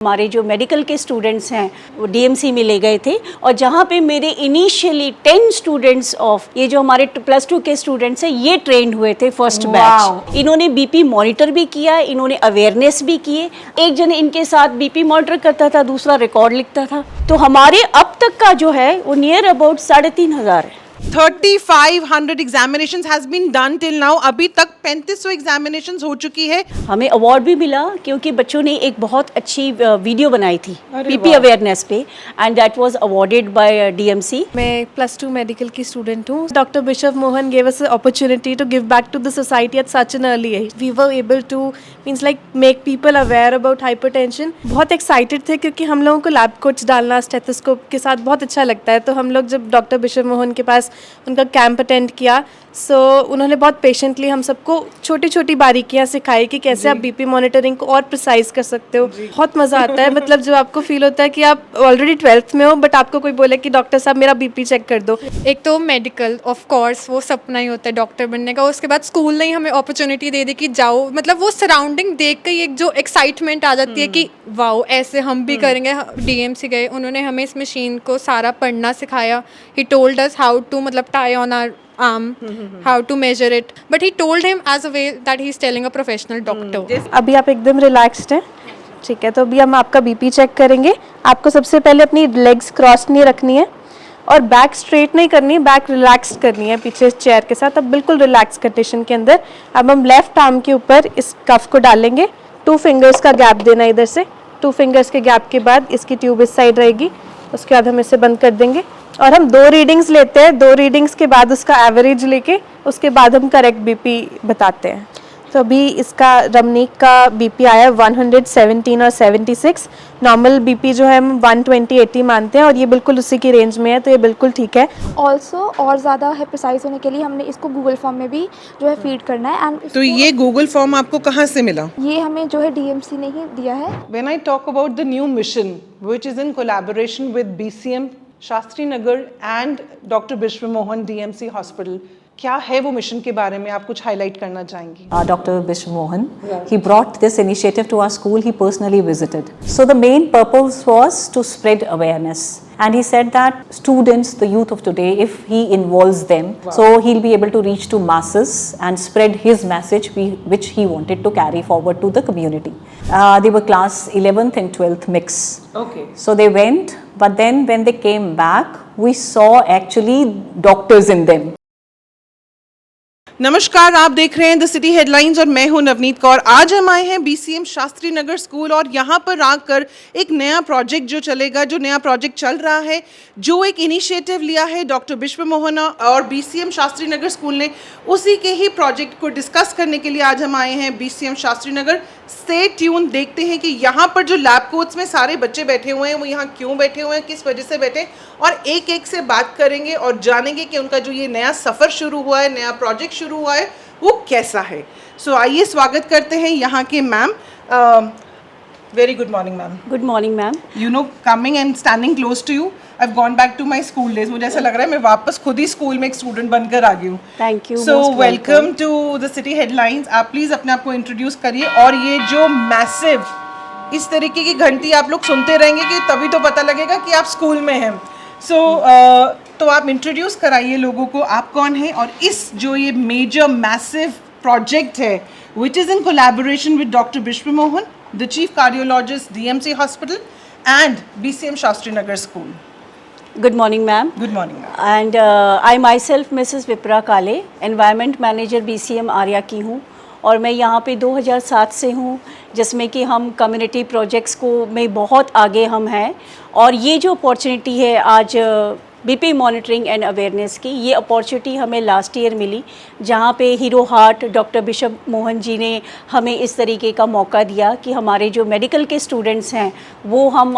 हमारे जो मेडिकल के स्टूडेंट्स हैं वो डीएमसी में ले गए थे और जहाँ पे मेरे इनिशियली 10 स्टूडेंट्स ऑफ ये जो हमारे +2 के स्टूडेंट्स हैं ये ट्रेंड हुए थे फर्स्ट बैच। इन्होंने बीपी मॉनिटर भी किया, इन्होंने अवेयरनेस भी किए। एक जन इनके साथ बीपी मॉनिटर करता था, दूसरा रिकॉर्ड लिखता था। तो हमारे अब तक का जो है वो नियर अबाउट 3,500 है। 3500 examinations has been done till now. अभी तक 3500 एग्जामिनेशंस हो चुकी है। हमें अवार्ड भी मिला क्योंकि बच्चों ने एक बहुत अच्छी वीडियो बनाई थी बीपी अवेयरनेस पे and that was awarded by DMC. मैं +2 मेडिकल की स्टूडेंट हूँ। Doctor bishop Mohan gave us an opportunity to give back to the society at such an early age. We were able to means like make people aware about hypertension. बहुत excited थे क्योंकि हम लोगों को lab coach डालना stethoscope के साथ बहुत अच्छा लगता है। तो हम लोग जब डॉक्टर बिशप मोहन के पास उनका कैंप अटेंड किया उन्होंने बहुत पेशेंटली हम सबको छोटी छोटी बारीकियां सिखाई कि कैसे आप बीपी मॉनिटरिंग को और प्रिसाइज कर सकते हो। बहुत मज़ा आता है, मतलब जब आपको फील होता है कि आप ऑलरेडी 12th में हो बट आपको कोई बोले कि डॉक्टर साहब मेरा बीपी चेक कर दो। एक तो मेडिकल ऑफ कोर्स वो सपना ही होता है डॉक्टर बनने का। उसके बाद स्कूल ने ही हमें अपॉर्चुनिटी दे दी कि जाओ, मतलब वो सराउंडिंग देख के एक जो एक्साइटमेंट आ जाती है कि वाओ ऐसे हम भी करेंगे। डीएमसी गए, उन्होंने हमें इस मशीन को सारा पढ़ना सिखाया। He told us how to मतलब tie on our arm, how to measure it, but he told him as a way that he's telling a professional doctor. अभी आप एकदम रिलैक्स्ड हैं, ठीक है। तो अभी हम आपका बीपी चेक करेंगे। आपको सबसे पहले अपनी लेग्स क्रॉस नहीं रखनी है और बैक स्ट्रेट नहीं करनी है, बैक रिलैक्स करनी है पीछे चेयर के साथ। अब बिल्कुल रिलैक्स कंडीशन के अंदर अब हम लेफ्ट आर्म के ऊपर इस कफ को डालेंगे। 2 फिंगर्स का गैप देना इधर से। 2 फिंगर्स के गैप के बाद इसकी ट्यूब इस साइड रहेगी, उसके बाद हम इसे बंद कर देंगे और हम 2 रीडिंग्स लेते हैं। 2 रीडिंग्स के बाद उसका एवरेज लेके उसके बाद हम करेक्ट बीपी बताते हैं। तो अभी इसका रमनीक का बीपी आया 117 और 76। नॉर्मल बीपी जो है हम 120-80 मानते हैं और ये बिल्कुल उसी की रेंज में है, तो ये बिल्कुल ठीक है। ऑल्सो और ज़्यादा है प्रिसाइज होने के लिए हमने इसको गूगल फॉर्म में भी जो है फीड करना है। एंड तो ये गूगल फॉर्म आपको कहाँ से मिला? ये हमें जो है डीएमसी ने ही दिया है। When I talk about the new mission which is in collaboration with BCM Shastri Nagar and doctor Biswa Mohan DMC hospital, क्या है वो मिशन के बारे में आप कुछ हाईलाइट करना चाहेंगी? Dr. Bishop Mohan, he brought this initiative to our school. He personally visited. So the main purpose was to spread awareness. And he said that students, the youth of today, if he involves them, so he'll be able to reach to masses and spread his message which he wanted to carry forward to the community. They were class 11th and 12th mix. Okay. So they went, but then when they came back, we saw actually doctors in them. नमस्कार, आप देख रहे हैं the city headlines और मैं हूं नवनीत कौर। आज हम आए हैं बीसीएम शास्त्री नगर स्कूल और यहाँ पर आकर एक नया प्रोजेक्ट जो चलेगा, जो नया प्रोजेक्ट चल रहा है, जो एक इनिशिएटिव लिया है डॉक्टर बिश्व मोहन और बीसीएम शास्त्री नगर स्कूल ने, उसी के ही प्रोजेक्ट को डिस्कस करने के लिए आज हम आए हैं BCM Shastri Nagar. Stay tune, देखते हैं कि यहाँ पर जो लैब कोच में सारे बच्चे बैठे हुए हैं वो यहाँ क्यों बैठे हुए हैं, किस वजह से बैठे, और एक एक से बात करेंगे और जानेंगे कि उनका जो ये नया सफ़र शुरू हुआ है, नया प्रोजेक्ट शुरू हुआ है, वो कैसा है। सो आइए स्वागत करते हैं यहाँ के ma'am. Very good morning ma'am. Good morning ma'am. You know, coming and standing close to you, I have gone back to my school days. मुझे ऐसा लग रहा है मैं वापस खुद ही स्कूल में एक स्टूडेंट बनकर आ गई हूँ। Thank you. So welcome to the city headlines. आप प्लीज़ अपने आप को इंट्रोड्यूस करिए और ये जो मैसिव इस तरीके की घंटी आप लोग सुनते रहेंगे कि तभी तो पता लगेगा कि आप स्कूल में हैं। तो आप इंट्रोड्यूस कराइए लोगों को, आप कौन हैं और इस जो ये मेजर मैसिव प्रोजेक्ट है which is in collaboration with doctor Biswa Mohan, the chief cardiologist DMC hospital and BCM Shastri Nagar school. Good morning, ma'am. Good morning, ma'am. And I myself, Mrs. विप्रा काले, Environment Manager BCM आर्या की हूँ और मैं यहाँ पे 2007 से हूँ, जिसमें कि हम कम्युनिटी प्रोजेक्ट्स को में बहुत आगे हम हैं। और ये जो अपॉर्चुनिटी है आज बीपी मॉनिटरिंग एंड अवेयरनेस की, ये अपॉर्चुनिटी हमें लास्ट ईयर मिली, जहाँ पे hero heart doctor bishop Mohan ji ने हमें इस तरीके का मौका दिया कि हमारे जो मेडिकल के स्टूडेंट्स हैं वो हम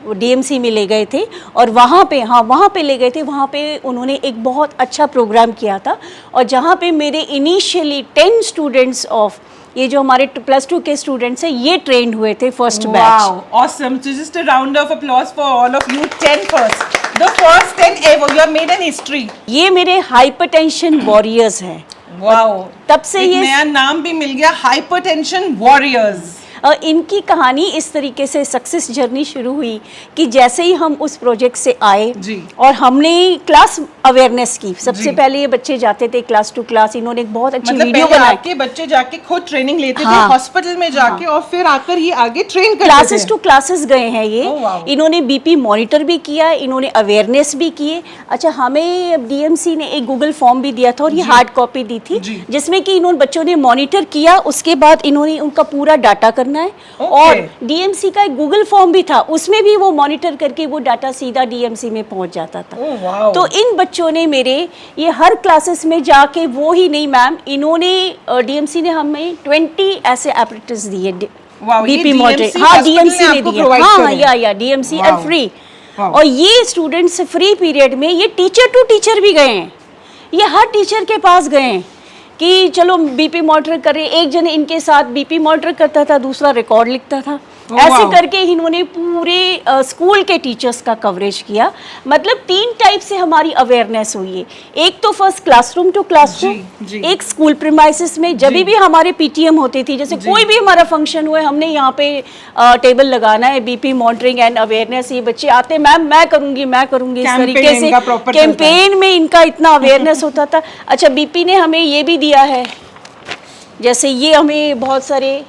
डीएमसी में ले गए थे और वहाँ पे ले गए थे। वहाँ पे उन्होंने एक बहुत अच्छा प्रोग्राम किया था और जहाँ पे मेरे इनिशियली 10 स्टूडेंट्स ऑफ ये जो हमारे +2 के स्टूडेंट्स हैं ये ट्रेंड हुए थे first batch. Wow, awesome. So just a round of applause for all of you 10 first. The first 10 ever. You have made an history. ये मेरे हाइपरटेंशन वॉरियर्स हैं। Wow. तब से एक ये नया नाम भी मिल गया, हाइपरटेंशन वॉरियर्स। इनकी कहानी इस तरीके से सक्सेस जर्नी शुरू हुई कि जैसे ही हम उस प्रोजेक्ट से आए जी। और हमने क्लास अवेयरनेस की, सबसे पहले ये बच्चे जाते थे क्लास टू क्लास, इन्होंने एक बहुत अच्छी मतलब वीडियो पहले बनाई, आके बच्चे जाके खुद ट्रेनिंग लेते थे हाँ। हॉस्पिटल में जाके, और फिर आकर ये आगे ट्रेन करते क्लासेस थे। टू क्लासेस गए हैं ये। Oh, wow. इन्होंने बीपी मॉनिटर भी किया, इन्होंने अवेयरनेस भी किए। अच्छा, हमें डीएमसी ने एक गूगल फॉर्म भी दिया था और ये हार्ड कॉपी दी थी, जी। जिसमें कि इन्होंने बच्चों ने मॉनिटर किया, उसके बाद इन्होंने उनका पूरा डाटा करना है। Okay. और डीएमसी का एक गूगल फॉर्म भी था, उसमें भी वो मॉनिटर करके वो डाटा सीधा डीएमसी में पहुंच जाता था। Oh, wow. तो इन बच्चों ने मेरे ये हर क्लासेस में जाके, वो ही नहीं मैम, इन्होंने डीएमसी ने हमें 20 ऐसे एपरेटस दिए Wow, ये बीपी DMC मॉनिटरिंग, हाँ hospital डीएमसी ने ने आपको दिया, provide हाँ करे। या DMC Wow. And free. Wow. और ये स्टूडेंट्स फ्री पीरियड में ये टीचर टू टीचर भी गए हैं, ये हर टीचर के पास गए हैं कि चलो बीपी मॉनिटर करें। एक जन इनके साथ बीपी मॉनिटर करता था, दूसरा रिकॉर्ड लिखता था। Oh, ऐसे wow. करके इन्होंने पूरे स्कूल के टीचर्स का कवरेज किया। मतलब 3 टाइप से हमारी अवेयरनेस हुई है। एक तो फर्स्ट क्लासरूम टू क्लासरूम, जी। एक स्कूल प्रीमाइसेस में जब भी हमारे पीटीएम होती थी, जैसे कोई भी हमारा फंक्शन हुआ, हमने यहाँ पे टेबल लगाना है, बीपी मॉनिटरिंग एंड अवेयरनेस, ये बच्चे आते, मैम मैं करूंगी इस Campaign तरीके से इनका proper चलता है। कैंपेन में इनका इतना अवेयरनेस होता था। अच्छा, बीपी ने हमें ये भी दिया है, जैसे ये हमें बहुत सारे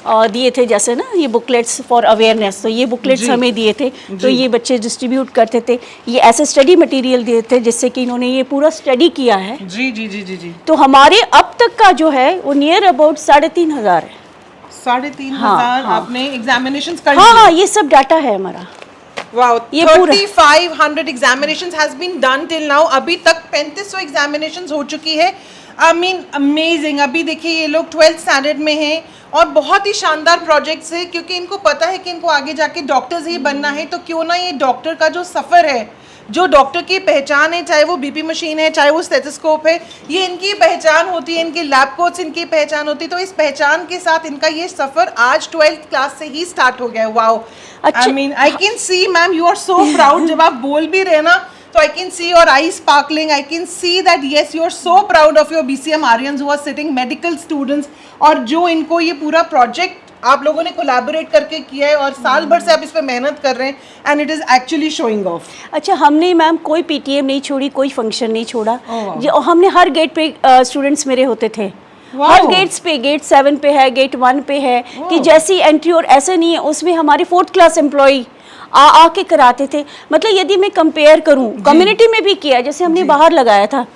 दिए थे, जैसे ना ये बुकलेट्स फॉर अवेयरनेस, तो ये बुकलेट्स जी। हमें दिए थे, तो ये बच्चे डिस्ट्रीब्यूट करते थे। ये ऐसे स्टडी मटेरियल दिए थे जिससे कि इन्होंने ये पूरा स्टडी किया है। जी जी जी जी जी। तो हमारे अब तक का जो है वो नियर अबाउट 3,500 है। 3,500 हाँ। आपने एग्जामिनेशंस कर हाँ लिए? हाँ, ये सब डाटा है हमारा। Wow, ये पूरा- 3,500 examinations has been done till now. अभी तक 3500 examinations हो चुकी है। I mean amazing। अभी देखिए ये लोग 12th स्टैंडर्ड में हैं और बहुत ही शानदार प्रोजेक्ट्स है, क्योंकि इनको पता है कि इनको आगे जाके डॉक्टर्स ही बनना है। तो क्यों ना ये डॉक्टर का जो सफ़र है, जो डॉक्टर की पहचान है, चाहे वो बीपी मशीन है, चाहे वो स्टेथोस्कोप है, ये इनकी पहचान होती है, इनके लैब कोट्स इनकी पहचान होती है। तो इस पहचान के साथ इनका ये सफ़र आज 12th क्लास से ही स्टार्ट हो गया है। वाओ, अच्छा। I mean I can see ma'am you are so proud. जब आप बोल भी रहे ना, तो I can see your eyes sparkling. I can see that yes, you are so proud of your BCM Aryans who are sitting medical students, और जो इनको ये पूरा प्रोजेक्ट आप लोगों ने कोलैबोरेट करके किया है और साल भर से आप इस पे मेहनत कर रहे हैं, and it is actually showing off. अच्छा, हमने मैम कोई पीटीएम नहीं छोड़ी, कोई फंक्शन नहीं छोड़ा। wow. जो हमने हर गेट पे स्टूडेंट्स मेरे होते थे। Wow. हर गेट्स पे, गेट 7 पे है, गेट 1 पे है, कि जैसी एंट्री, और ऐसा नहीं है उसमें हमारे 4th क्लास एम्प्लॉई आके कराते थे। मतलब यदि मैं कंपेयर करूं, कम्युनिटी में भी किया, जैसे हमने बाहर लगाया था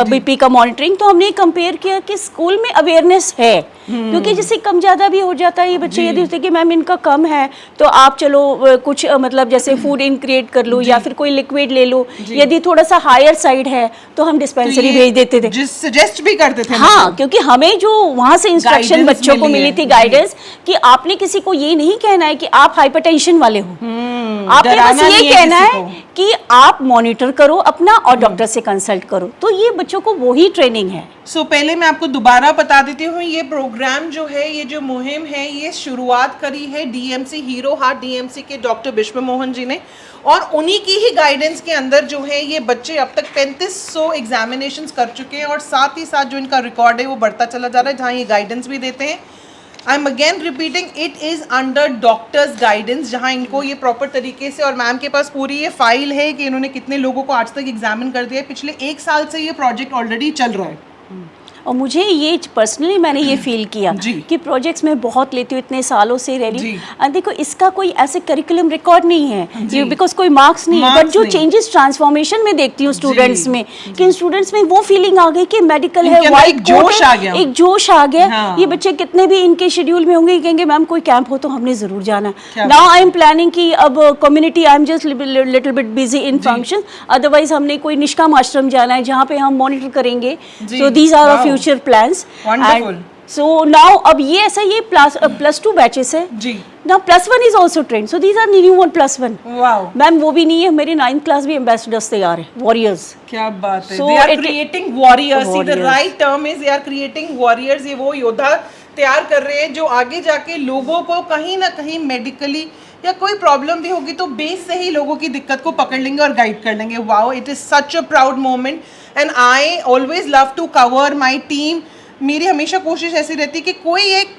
बीपी का मॉनिटरिंग, तो हमने कंपेयर किया कि स्कूल में अवेयरनेस है, क्योंकि जैसे कम ज़्यादा भी हो जाता है। ये बच्चे यदि होते कि मैम इनका कम है, तो आप चलो कुछ मतलब जैसे फूड इनक्रिएट कर लो या फिर कोई लिक्विड ले लो। यदि थोड़ा सा हायर साइड है तो हम डिस्पेंसरी भेज देते थे, सजेस्ट भी करते थे। हाँ, क्योंकि हमें जो वहाँ से इंस्ट्रक्शन Guidance बच्चों को मिली मिली है। थी, गाइडेंस, कि आपने किसी को ये नहीं कहना है कि आप हाइपरटेंशन वाले हो, आपने बस डराना ये नहीं है कहना किसी है को। कि आप मॉनिटर करो अपना और डॉक्टर से कंसल्ट करो। तो ये बच्चों को वही ट्रेनिंग है। सो पहले मैं आपको दोबारा बता देती हूँ, ये प्रोग्राम जो है, ये जो मुहिम है, ये शुरुआत करी है डीएमसी हीरो हार्ट डीएमसी के डॉक्टर विश्व मोहन जी ने, और उन्हीं की ही गाइडेंस के अंदर जो है ये बच्चे अब तक 3500 एग्जामिनेशंस कर चुके हैं, और साथ ही साथ जो इनका रिकॉर्ड है वो बढ़ता चला जा रहा है, जहाँ ये गाइडेंस भी देते हैं। I am again repeating, it is under doctors guidance, जहाँ इनको ये प्रॉपर तरीके से, और मैम के पास पूरी ये फाइल है कि इन्होंने कितने लोगों को आज तक एग्जामिन कर दिया है। पिछले 1 साल से ये प्रोजेक्ट ऑलरेडी चल रहा है। और मुझे ये पर्सनली मैंने ये फील किया जी। कि प्रोजेक्ट्स में बहुत लेती हूँ, इतने सालों से रह रही जी। हूँ। देखो, इसका कोई ऐसे करिकुलम रिकॉर्ड नहीं है, जी। बिकॉज कोई मार्क्स नहीं है, बट जो चेंजेस ट्रांसफॉर्मेशन में देखती हूँ स्टूडेंट्स में, कि इन स्टूडेंट्स में वो फीलिंग आ गई कि मेडिकल है, इनके अंदर वाइट एक जोश आ गया। एक जोश आ गया। हाँ। ये बच्चे कितने भी इनके शेड्यूल में होंगे, कहेंगे मैम कोई कैंप हो तो हमने जरूर जाना। क्या नाउ आई एम प्लानिंग कि अब community, I am just little bit busy in function, otherwise हमने कोई निष्काम आश्रम जाना है जहाँ पे हम मॉनिटर करेंगे। So these are our future plans. Wonderful. So now अब ये ऐसा, ये +2 बैचेस है जी। now +1 is also trained, so these are new one +1। Wow, ma'am वो भी नहीं है, मेरी 9th क्लास भी एम्बेसडर्स तैयार है, वॉरियर्स। क्या बात है। So they are it- creating warriors. See, the Warriors. right term is they are creating warriors। ये वो योद्धा तैयार कर रहे हैं जो आगे जाके लोगों को कहीं ना कहीं मेडिकली या कोई प्रॉब्लम भी होगी तो बेस से ही लोगों की दिक्कत को पकड़ लेंगे और गाइड कर लेंगे। Wow, it is such a proud moment, and I always love to cover my team. मेरी हमेशा कोशिश ऐसी रहती है कि कोई एक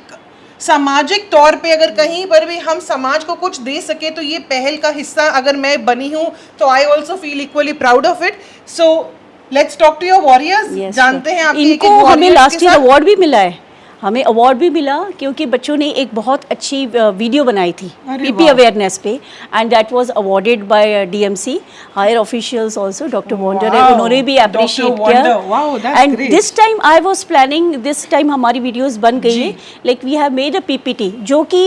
सामाजिक तौर पे अगर कहीं पर भी हम समाज को कुछ दे सके तो ये पहल का हिस्सा अगर मैं बनी हूँ तो I also feel equally proud of it. So let's talk to your warriors. जानते हैं आपके इनको हमें लास्ट ईयर अवार्ड भी मिला है. हमें अवार्ड भी मिला क्योंकि बच्चों ने एक बहुत अच्छी वीडियो बनाई थी पीपी अवेयरनेस पे, and that was awarded by DMC. Higher officials also doctor wonder है, उन्होंने भी अप्रिशिएट किया. And this time I was planning, this time हमारी वीडियोस बन गई है, like we have made a PPT जो कि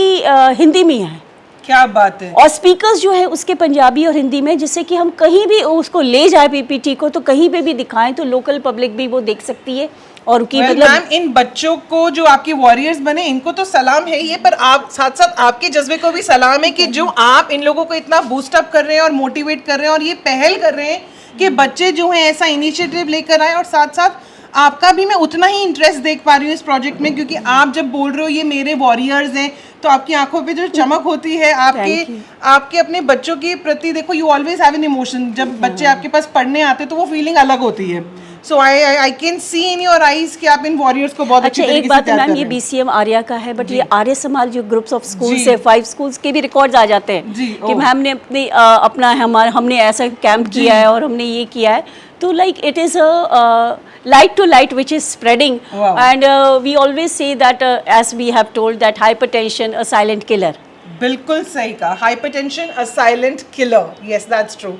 हिंदी में है. क्या बात है. और स्पीकर्स जो है उसके पंजाबी और हिंदी में, जिससे कि हम कहीं भी उसको ले जाए पीपीटी को तो कहीं पे भी दिखाएं तो लोकल पब्लिक भी वो देख सकती है. और की मतलब मैम इन बच्चों को जो आपके वॉरियर्स बने इनको तो सलाम है ये, पर आप साथ साथ आपके जज्बे को भी सलाम है कि जो आप इन लोगों को इतना बूस्ट अप कर रहे हैं और मोटिवेट कर रहे हैं और ये पहल कर रहे हैं कि बच्चे जो हैं ऐसा इनिशिएटिव लेकर आए. और साथ साथ आपका भी मैं उतना ही इंटरेस्ट देख पा रही हूँ इस प्रोजेक्ट में, क्योंकि आप जब बोल रहे हो ये मेरे वॉरियर्स हैं तो आपकी आंखों पे जो चमक होती है आपके अपने बच्चों के प्रति, देखो you always have an emotion. जब बच्चे आपके पास पढ़ने आते तो वो फीलिंग अलग होती है. So I can see in your eyes कि आप इन वॉरियर्स को बहुत अच्छी तरीके से एक बात तैयार मैम, कर ये रहे हैं. बीसीएम आर्या का है, बट ये आर्य समाज जो ग्रुप्स ऑफ स्कूल्स है 5 स्कूल्स के भी रिकॉर्ड्स आ जाते हैं कि मैम ने अपना हमने ऐसा कैंप किया है और हमने ये किया है. तो like it is a light to light which is spreading. Wow. And we always say that as we have told that hypertension a silent killer. बिल्कुल सही कहा. Hypertension a silent killer. Yes that's true.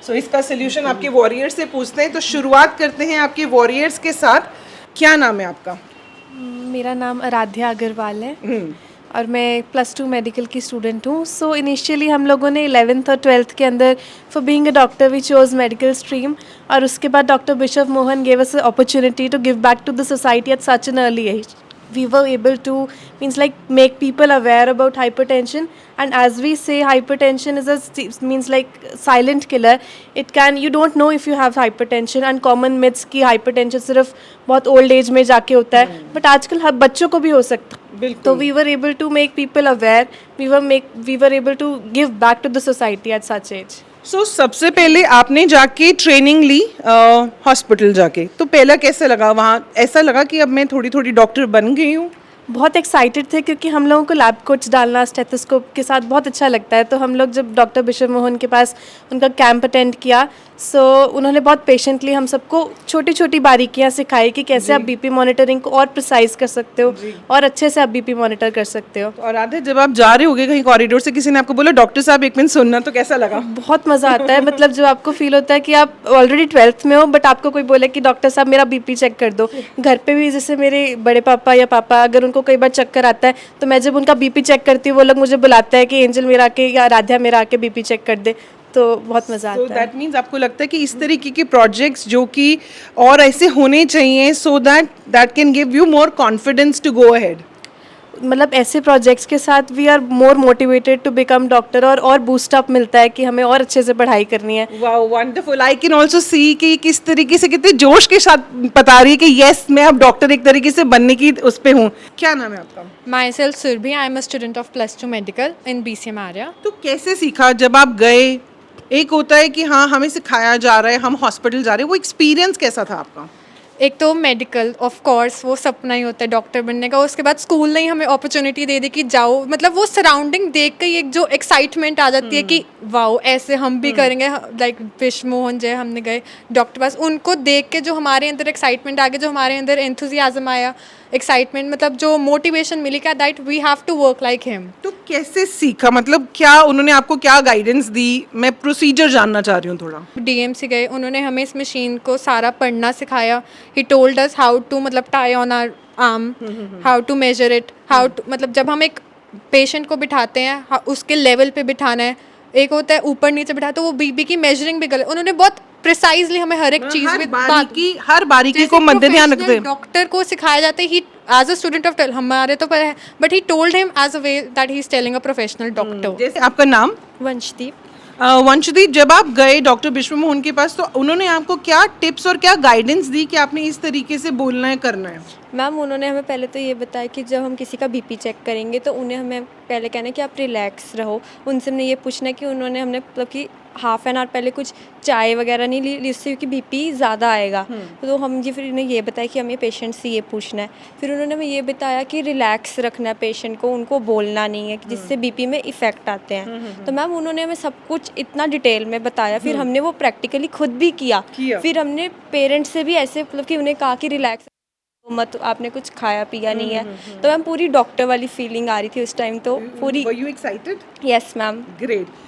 So इसका solution आपके warriors से पूछते हैं. तो शुरुआत करते हैं आपके वॉरियर्स के साथ. क्या नाम है आपका? मेरा नाम आराध्या अग्रवाल है और मैं +2 मेडिकल की स्टूडेंट हूँ. सो इनिशियली हम लोगों ने 11th और 12th के अंदर for being a doctor we chose medical stream, और उसके बाद doctor bishop Mohan gave us opportunity to give back to the society at such an early age. We were able to make people aware about hypertension, and as we say hypertension is means like silent killer. It can, you don't know if you have hypertension, and common myths कि hypertension सिर्फ बहुत old age में जाके होता है, but आजकल हर बच्चों को भी हो सकता है. तो we were able to make people aware, we were able to give back to the society at such age. सो सबसे पहले आपने जाके ट्रेनिंग ली हॉस्पिटल जाके, तो पहला कैसे लगा वहाँ? ऐसा लगा कि अब मैं थोड़ी थोड़ी डॉक्टर बन गई हूँ? बहुत एक्साइटेड थे क्योंकि हम लोगों को लैब कोच डालना स्टेथोस्कोप के साथ बहुत अच्छा लगता है. तो हम लोग जब डॉक्टर बिशप मोहन के पास उनका कैंप अटेंड किया, सो उन्होंने बहुत पेशेंटली हम सबको छोटी छोटी बारीकियां सिखाई कि कैसे आप बीपी मॉनिटरिंग को और प्रिसाइज कर सकते हो और अच्छे से आप बीपी मॉनिटर कर सकते हो. और आधे जब आप जा रहे होगे कहीं कॉरिडोर से किसी ने आपको बोला डॉक्टर साहब एक मिनट सुनना, तो कैसा लगा? बहुत मज़ा आता है. मतलब जो आपको फील होता है कि आप ऑलरेडी 12th में हो बट आपको कोई बोले कि डॉक्टर साहब मेरा बीपी चेक कर दो. घर पे भी जैसे मेरे बड़े पापा या पापा अगर उनको कई बार चक्कर आता है तो मैं जब उनका बीपी चेक करती हूँ वो लोग मुझे बुलाते हैं कि एंजल मेरा आके या राध्या मेरा आके बीपी चेक कर दे. तो बहुत मज़ा आता है. दैट मीन्स आपको लगता है कि इस तरीके के प्रोजेक्ट्स जो कि और ऐसे होने चाहिए so that can give you more confidence to go ahead. मतलब ऐसे प्रोजेक्ट्स के साथ we are more motivated to become doctor और बूस्ट अप मिलता है कि हमें और अच्छे से पढ़ाई करनी है. Wow wonderful. I can also सी कि किस तरीके से कितने जोश के साथ बता रही है कि यस मैं अब डॉक्टर एक तरीके से बनने की उस पे हूँ. क्या नाम है आपका? Myself Surbhi, I am a student of +2 medical in BCM Arya. तो कैसे सीखा जब आप गए? एक होता है कि हाँ हमें सिखाया जा रहा है, हम हॉस्पिटल जा रहे हैं, वो एक्सपीरियंस कैसा था आपका? एक तो मेडिकल ऑफ कोर्स वो सपना ही होता है डॉक्टर बनने का. उसके बाद स्कूल ने ही हमें अपॉर्चुनिटी दे दी कि जाओ, मतलब वो सराउंडिंग देख के एक जो एक्साइटमेंट आ जाती है कि वाओ ऐसे हम भी करेंगे. लाइक बिशप मोहन जय हमने गए डॉक्टर पास, उनको देख के जो हमारे अंदर एक्साइटमेंट आ गया, जो हमारे अंदर एंथुजियाज्म आया, एक्साइटमेंट मतलब जो मोटिवेशन मिली क्या that we have to work like him. तो कैसे सीखा? मतलब क्या उन्होंने आपको क्या गाइडेंस दी? मैं प्रोसीजर जानना चाह रही हूँ थोड़ा. डीएमसी गए, उन्होंने हमें इस मशीन को सारा पढ़ना सिखाया. He told us how to मतलब tie on our arm, how to measure it, how to मतलब जब हम एक पेशेंट को बिठाते हैं उसके लेवल पे बिठाना है. एक होता है ऊपर नीचे बिठा, तो वो बीपी की मेजरिंग भी गलत. उन्होंने बहुत प्रिसाइजली हमें हर एक चीज हर बारीकी को मद्दे ध्यान रखते हैं. डॉक्टर को सिखाया जाता है. He as a student of हमारे तो पर है but he told him as a way that he is telling a professional doctor. जैसे आपका नाम? वंशदीप. वंशदीप, जब आप गए डॉक्टर बिशप मोहन के पास तो उन्होंने आपको क्या टिप्स और क्या गाइडेंस दी कि आपने इस तरीके से बोलना है करना है? मैम उन्होंने हमें पहले तो ये बताया कि जब हम किसी का बीपी चेक करेंगे तो उन्हें हमें पहले कहना है कि आप रिलैक्स रहो। उनसे हमने ये पूछना है कि उन्होंने हमने मतलब कि हाफ़ एन आवर पहले कुछ चाय वगैरह नहीं ली जिससे क्योंकि बीपी ज़्यादा आएगा। तो हम ये फिर इन्हें ये बताया कि हमें पेशेंट से ये पूछना है। फिर उन्होंने हमें ये बताया कि रिलैक्स रखना है पेशेंट को, उनको बोलना नहीं है कि जिससे बीपी में इफ़ेक्ट आते हैं। तो मैम उन्होंने हमें सब कुछ इतना डिटेल में बताया। फिर हमने वो प्रैक्टिकली खुद भी किया। फिर हमने पेरेंट्स से भी ऐसे मतलब कि उन्हें कहा कि रिलैक्स मत, आपने कुछ खाया पिया नहीं है। तो मैम पूरी डॉक्टर वाली फीलिंग आ रही थी उस टाइम। तो पूरी Were you excited? Yes ma'am. Great.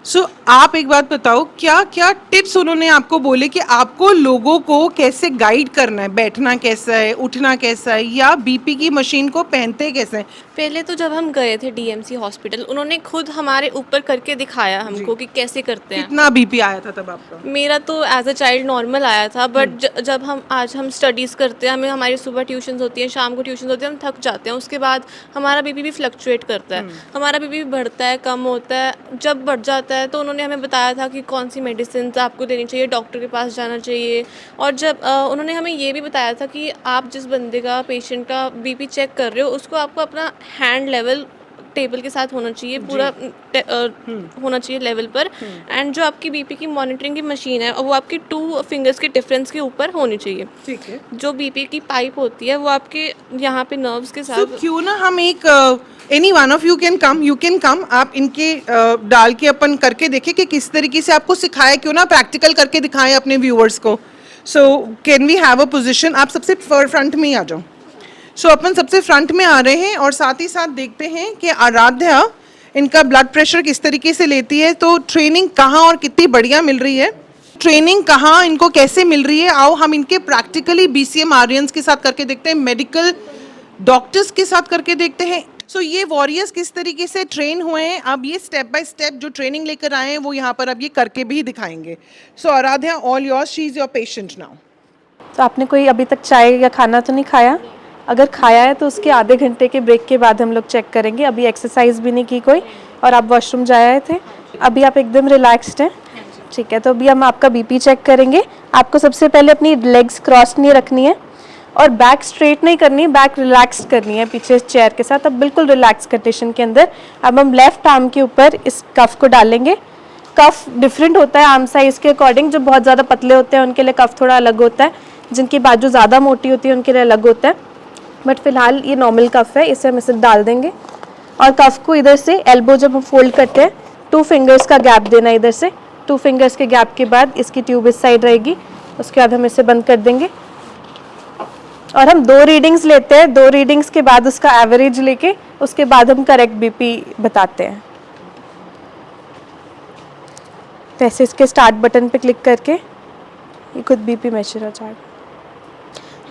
So आप एक बात बताओ, क्या क्या टिप्स उन्होंने आपको बोले कि आपको लोगों को कैसे गाइड करना है, बैठना कैसा है, उठना कैसा है, या बीपी की मशीन को पहनते कैसे हैं? पहले तो जब हम गए थे डीएमसी हॉस्पिटल, उन्होंने खुद हमारे ऊपर करके दिखाया हमको कि कैसे करते हैं। कितना बीपी आया था तब आपका? मेरा तो एज अ चाइल्ड नॉर्मल आया था, बट जब हम स्टडीज़ करते हैं, हमें हमारी सुबह ट्यूशन्स होती हैं, शाम को ट्यूशन होती है, हम थक जाते हैं। उसके बाद हमारा बीपी भी फ्लक्चुएट करता है, हमारा बीपी बढ़ता है, कम होता है। जब बढ़ जाता है तो उन्होंने हमें बताया था कि कौन सी मेडिसिन आपको लेनी चाहिए, डॉक्टर के पास जाना चाहिए। और जब उन्होंने हमें ये भी बताया था कि आप जिस बंदे का, पेशेंट का बीपी चेक कर रहे हो, उसको आपको अपना हैंड लेवल टेबल के साथ होना चाहिए, पूरा होना चाहिए लेवल पर। एंड जो आपकी बीपी की मॉनिटरिंग की मशीन है वो आपकी 2 फिंगर्स के डिफरेंस के ऊपर होनी चाहिए। ठीक है। जो बीपी की पाइप होती है वो आपके यहाँ पे नर्व्स के तो साथ। क्यों ना हम एक any one of you can come, आप इनके डाल के अपन करके देखें कि किस तरीके से आपको सिखाया, क्यों ना प्रैक्टिकल करके दिखाएं अपने व्यूअर्स को। So can we have a position? आप सबसे फ्रंट में ही आ जाओ। सो अपन सबसे फ्रंट में आ रहे हैं और साथ ही साथ देखते हैं कि आराध्या इनका ब्लड प्रेशर किस तरीके से लेती है। तो ट्रेनिंग कहाँ और कितनी बढ़िया मिल रही है, ट्रेनिंग कहाँ इनको कैसे मिल रही है, आओ हम इनके प्रैक्टिकली बीसीएम आर्यंस के साथ करके देखते हैं, मेडिकल डॉक्टर्स के साथ करके देखते हैं। सो ये वॉरियर्स किस तरीके से ट्रेन हुए हैं, अब ये स्टेप बाय स्टेप जो ट्रेनिंग लेकर आए हैं वो यहाँ पर अब ये करके भी दिखाएंगे। So Aaradhya, all yours, she is your patient now. तो आपने कोई अभी तक चाय या खाना तो नहीं खाया? अगर खाया है तो उसके आधे घंटे के ब्रेक के बाद हम लोग चेक करेंगे। अभी एक्सरसाइज भी नहीं की कोई, और आप वॉशरूम जा आए थे, अभी आप एकदम रिलैक्स्ड हैं? ठीक है, तो अभी हम आपका बीपी चेक करेंगे। आपको सबसे पहले अपनी लेग्स क्रॉस नहीं रखनी है और बैक स्ट्रेट नहीं करनी है, बैक रिलैक्स करनी है पीछे चेयर के साथ। अब बिल्कुल रिलैक्स कंडीशन के अंदर अब हम लेफ्ट आर्म के ऊपर इस कफ को डालेंगे। कफ डिफरेंट होता है आर्म साइज़ के अकॉर्डिंग। जो बहुत ज़्यादा पतले होते हैं उनके लिए कफ थोड़ा अलग होता है, जिनकी बाजू ज़्यादा मोटी होती है उनके लिए अलग होता है। बट फिलहाल ये नॉर्मल कफ है, इसे हम इसे डाल देंगे। और कफ को इधर से एल्बो जब हम फोल्ड करते हैं 2 फिंगर्स का गैप देना, इधर से 2 फिंगर्स के गैप के बाद इसकी ट्यूब इस साइड रहेगी, उसके बाद हम इसे बंद कर देंगे। और हम 2 रीडिंग्स लेते हैं, 2 रीडिंग्स के बाद उसका एवरेज लेके उसके बाद हम करेक्ट बीपी बताते हैं। तो ऐसे इसके स्टार्ट बटन पे क्लिक करके ये खुद बीपी मेजर हो जाएगा।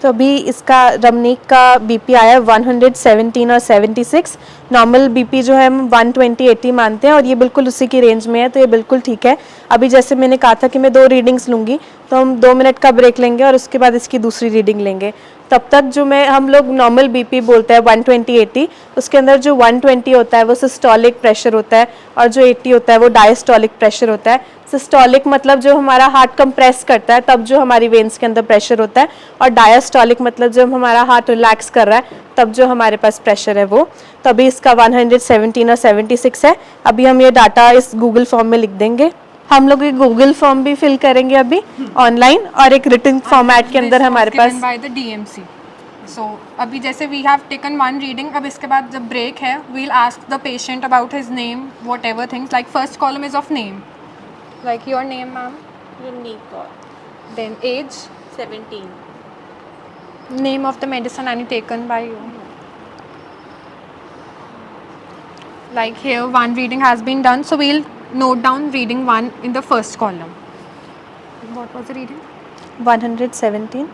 तो अभी इसका रमनीक का बीपी आया है 117 और 76। नॉर्मल बीपी जो है हम 120-80 मानते हैं और ये बिल्कुल उसी की रेंज में है, तो ये बिल्कुल ठीक है। अभी जैसे मैंने कहा था कि मैं 2 रीडिंग्स लूँगी, तो हम 2 मिनट का ब्रेक लेंगे और उसके बाद इसकी दूसरी रीडिंग लेंगे। तब तक जो हम लोग नॉर्मल बीपी बोलते हैं 120-80, उसके अंदर जो 120 होता है वो सिस्टोलिक प्रेशर होता है और जो 80 होता है वो डायस्टोलिक प्रेशर होता है। सिस्टोलिक मतलब जो हमारा हार्ट कंप्रेस करता है तब जो हमारी वेन्स के अंदर प्रेशर होता है, और डायस्टोलिक मतलब जब हमारा हार्ट रिलैक्स कर रहा है तब जो हमारे पास प्रेशर है वो। तो अभी इसका 117 और 76 है। अभी हम ये डाटा इस गूगल फॉर्म में लिख देंगे। हम लोग एक गूगल फॉर्म भी फिल करेंगे अभी ऑनलाइन, और एक रिटन फॉर्मेट के अंदर हमारे पास बाय द डीएमसी। सो अभी जैसे वी हैव टेकन 1 रीडिंग, अब इसके बाद जब ब्रेक है we will ask the patient about his name, whatever things, like first column is of name, like your name ma'am, unique और then age, 17। name of the medicine any taken by you, like here 1 reading has been done, so we'll note down reading 1 in the first column. What was the reading? 117,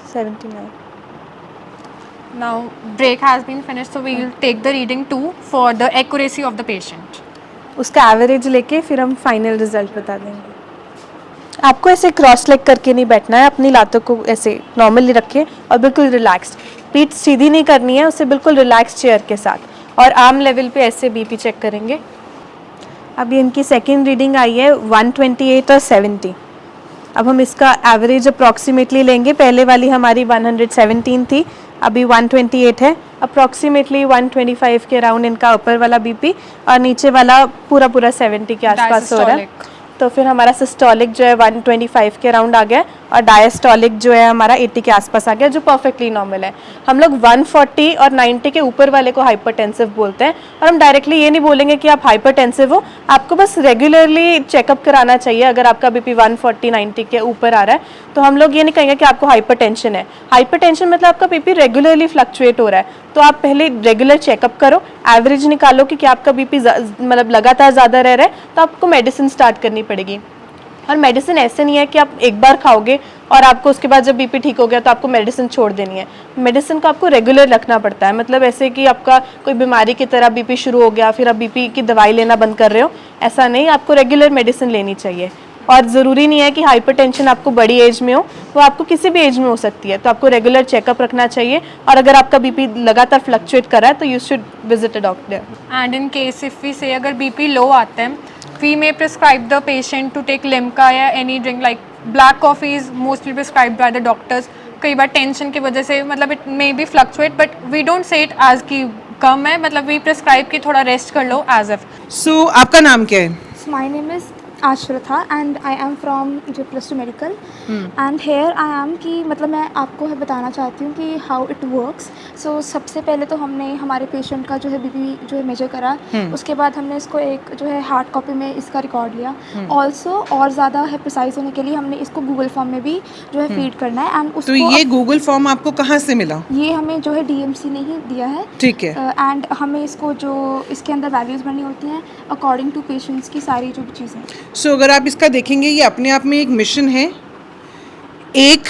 79. Now break has been finished, so we'll take the reading 2 for the accuracy of the patient. उसका average लेके फिर हम final result बता देंगे। आपको ऐसे cross leg करके नहीं बैठना है, अपनी लातों को ऐसे नॉर्मली रखें और बिल्कुल रिलैक्स्ड। पीठ सीधी नहीं करनी है, उसे बिल्कुल रिलैक्स चेयर के साथ, और आर्म लेवल पे ऐसे बीपी चेक करेंगे। अभी इनकी सेकंड रीडिंग आई है 128 और 70। अब हम इसका एवरेज अप्रॉक्सीमेटली लेंगे। पहले वाली हमारी 117 थी, अभी 128 है। अप्रॉक्सीमेटली 125 के अराउंड इनका ऊपर वाला बीपी और नीचे वाला पूरा 70 के आसपास हो रहा है। तो फिर हमारा सिस्टोलिक जो है 125 के अराउंड आ गया और डायस्टोलिक जो है हमारा 80 के आसपास आ गया, जो परफेक्टली नॉर्मल है। हम लोग 140 और 90 के ऊपर वाले को हाइपरटेंसिव बोलते हैं और हम डायरेक्टली ये नहीं बोलेंगे कि आप हाइपरटेंसिव हो, आपको बस रेगुलरली चेकअप कराना चाहिए। अगर आपका बीपी 140 90 के ऊपर आ रहा है तो हम लोग ये नहीं कहेंगे कि आपको हाइपरटेंशन है। हाइपरटेंशन मतलब आपका बीपी रेगुलरली फ्लक्चुएट हो रहा है, तो आप पहले रेगुलर चेकअप करो, एवरेज निकालो कि क्या आपका बीपी मतलब लगातार ज़्यादा रह रहा है, तो आपको मेडिसिन स्टार्ट करनी पड़ेगी। और मेडिसिन ऐसे नहीं है कि आप एक बार खाओगे और आपको उसके बाद जब बीपी ठीक हो गया तो आपको मेडिसिन छोड़ देनी है। मेडिसिन को आपको रेगुलर रखना पड़ता है, मतलब ऐसे कि आपका कोई बीमारी की तरह बीपी शुरू हो गया फिर आप बीपी की दवाई लेना बंद कर रहे हो, ऐसा नहीं। आपको रेगुलर मेडिसिन लेनी चाहिए। और ज़रूरी नहीं है कि हाइपरटेंशन आपको बड़ी एज में हो, वो आपको किसी भी एज में हो सकती है, तो आपको रेगुलर चेकअप रखना चाहिए। और अगर आपका बीपी लगातार फ्लक्चुएट कर रहा है तो you should visit a doctor. And in case if we say अगर बीपी लो आता है, we may prescribe the patient to take Limca या any drink like black coffee is mostly prescribed by the doctors. कई बार tension की वजह से मतलब it may be fluctuate, but we don't say it as की कम है, मतलब वी प्रिस्क्राइब कि थोड़ा रेस्ट कर लो एज इफ। सो आपका नाम क्या है? My name is Ashratha and I am from J+2 medical and here I am कि मतलब मैं आपको बताना चाहती हूँ कि हाउ इट वर्क्स। सो सबसे पहले तो हमने हमारे पेशेंट का जो है बीपी जो है मेजर करा, उसके बाद हमने इसको एक जो है हार्ड कॉपी में इसका रिकॉर्ड लिया। ऑल्सो और ज़्यादा है प्रिसाइज होने के लिए हमने इसको गूगल फॉर्म में भी जो है फीड करना है। एंड तो ये गूगल फॉर्म आपको कहाँ से मिला? ये हमें जो है DMC ने ही दिया है। ठीक है। एंड हमें इसको जो इसके अंदर वैल्यूज़ भरनी होती हैं अकॉर्डिंग टू पेशेंट्स की सारी जो भी चीज़ें। सो अगर आप इसका देखेंगे ये अपने आप में एक मिशन है, 1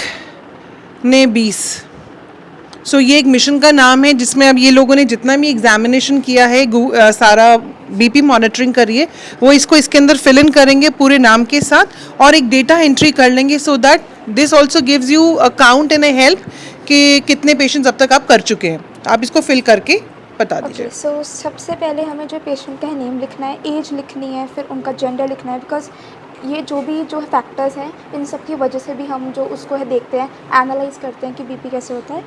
ने 20। सो ये एक मिशन का नाम है जिसमें अब ये लोगों ने जितना भी एग्जामिनेशन किया है सारा बीपी मॉनिटरिंग करिए, वो इसको इसके अंदर फिल इन करेंगे पूरे नाम के साथ और एक डेटा एंट्री कर लेंगे, so that this also gives you a count and A help कि कितने पेशेंट्स अब तक आप कर चुके हैं। आप इसको फिल करके बता दीजिए। सो सबसे पहले हमें जो पेशेंट का नेम लिखना है, एज लिखनी है, फिर उनका जेंडर लिखना है, बिकॉज ये जो भी जो फैक्टर्स हैं इन सब की वजह से भी हम जो उसको है देखते हैं, एनालाइज करते हैं कि बीपी कैसे होता है।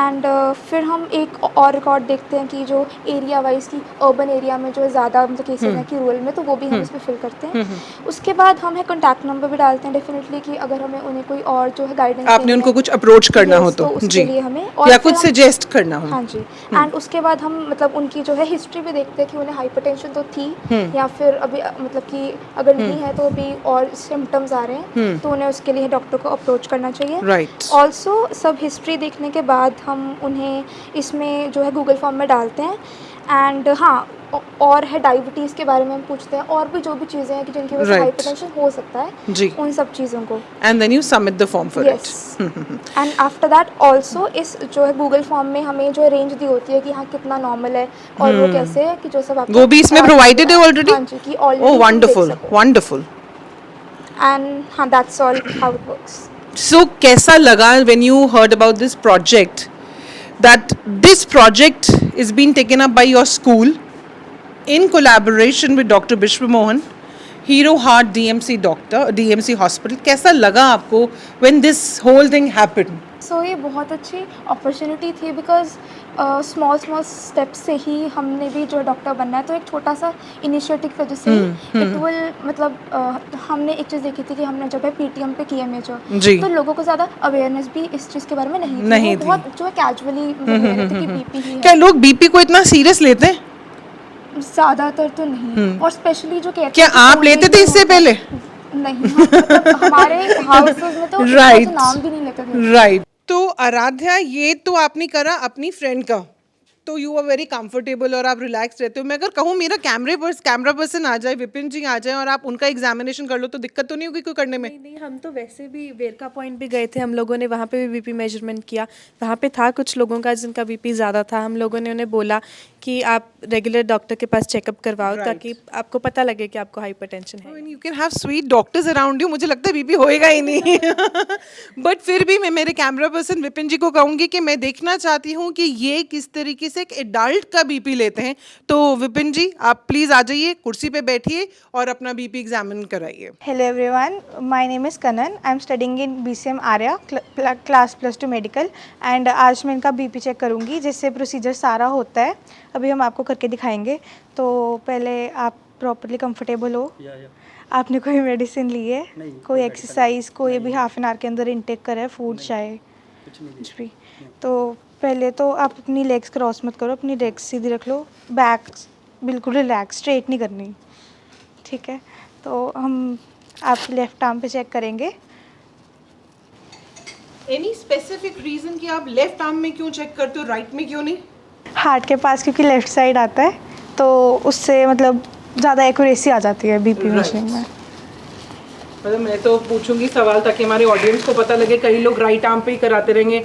एंड फिर हम एक और रिकॉर्ड देखते हैं कि जो एरिया वाइज की अर्बन एरिया में जो है ज़्यादा मतलब केसेस हैं कि रूरल में, तो वो भी हम इसमें फिल करते हैं। उसके बाद हम है कॉन्टैक्ट नंबर भी डालते हैं डेफिनेटली कि अगर हमें उन्हें कोई और जो है गाइडेंस आपने उनको कुछ अप्रोच करना हो तो उसके जी, लिए हमें या कुछ सजेस्ट करना हो। हाँ जी। एंड उसके बाद हम मतलब उनकी जो है हिस्ट्री भी देखते हैं कि उन्हें हाइपरटेंशन तो थी या फिर अभी मतलब कि अगर नहीं है तो अभी और सिम्टम्स आ रहे हैं तो उन्हें उसके लिए डॉक्टर को अप्रोच करना चाहिए। राइट। ऑल्सो सब हिस्ट्री देखने के बाद हम उन्हें इसमें जो है गूगल फॉर्म में डालते हैं। एंड हाँ, और है डायबिटीज़ के बारे में हम पूछते हैं और भी जो भी चीज़ें हैं कि जिनकी वजह से हाइपरटेंशन हो सकता है जी, उन सब चीज़ों को। And then you submit the form for it. And after that also इस जो है गूगल फॉर्म में हमें जो रेंज दी होती है कि हाँ कितना नॉर्मल है और वो कैसे है कि जो सब आपको वो भी इसमें प्रोवाइडेड है ऑलरेडी। हाँ जी, कि already. Oh wonderful wonderful. And हाँ, that's all how it works. So कैसा लगा when you heard about this project, that this project is being taken up by your school in collaboration with Dr. Bishwa Mohan, Hero Heart DMC Hospital? कैसा लगा आपको when this whole thing happened? सो ये बहुत अच्छी opportunity थी because small step से ही हमने भी जो डॉक्टर बनना है, तो एक छोटा सा इनिशिएटिव की वजह से इट विल मतलब हमने एक चीज़ देखी थी कि हमने जब है PTM पे किया मेजर, तो लोगों को ज़्यादा अवेयरनेस भी इस चीज़ के बारे में नहीं थी। बहुत जो है कैजुअली कि बीपी ही है। क्या लोग बीपी को इतना सीरियस लेते हैं? ज़्यादातर तो नहीं, और स्पेशली जो कहते क्या आप लेते थे इससे पहले? नहीं, मतलब हमारे हाउसेस में तो Right. नाम भी नहीं लेते थे। राइट। तो आराध्या, ये तो आपने करा अपनी फ्रेंड का, तो यू आर वेरी कंफर्टेबल और आप रिलैक्स रहते हो। मैं अगर कहूँ मेरा कैमरा पर्सन आ जाए, विपिन जी आ जाए और आप उनका एग्जामिनेशन कर लो, तो दिक्कत तो नहीं होगी कोई करने में? नहीं, हम तो वैसे भी वेरका पॉइंट भी गए थे, हम लोगों ने वहाँ पे भी बीपी मेजरमेंट किया। वहाँ पे था कुछ लोगों का जिनका बीपी ज़्यादा था, हम लोगों ने उन्हें बोला कि आप रेगुलर डॉक्टर के पास चेकअप करवाओ ताकि आपको पता लगे कि आपको हाइपरटेंशन है। You can have sweet doctors around you, मुझे लगता है बीपी होएगा ही नहीं। बट फिर भी मैं मेरे कैमरा पर्सन विपिन जी को कहूँगी कि मैं देखना चाहती हूँ कि ये किस तरीके से एक एडल्ट का बीपी लेते हैं। तो विपिन जी, आप प्लीज़ आ जाइए, कुर्सी पे बैठिए और अपना बीपी एग्जामिन कराइए। Hello everyone, my name is Kanan. I'm studying in BCM Arya, class +2 medical, and आज मैं इनका बीपी चेक करूँगी, जिससे प्रोसीजर सारा होता है। अभी हम आपको करके दिखाएंगे। तो पहले आप प्रॉपरली कंफर्टेबल हो। आपने कोई मेडिसिन ली है? कोई एक्सरसाइज, कोई भी हाफ एन आवर के अंदर इनटेक करा है, फूड चाहे कुछ भी? तो पहले तो आप अपनी लेग्स क्रॉस मत करो, अपनी लेग्स सीधी रख लो, बैक बिल्कुल रिलैक्स, स्ट्रेट नहीं करनी, ठीक है? तो हम आपकी लेफ्ट आर्म पे चेक करेंगे। एनी स्पेसिफिक रीजन कि आप लेफ्ट आर्म में क्यों चेक करते हो, राइट में क्यों नहीं? हार्ट के पास क्योंकि लेफ़्ट साइड आता है, तो उससे मतलब ज़्यादा एक्यूरेसी आ जाती है बीपी मशीन में। मतलब मैं तो पूछूंगी सवाल ताकि हमारे ऑडियंस को पता लगे, कई लोग राइट आर्म पे ही कराते रहेंगे।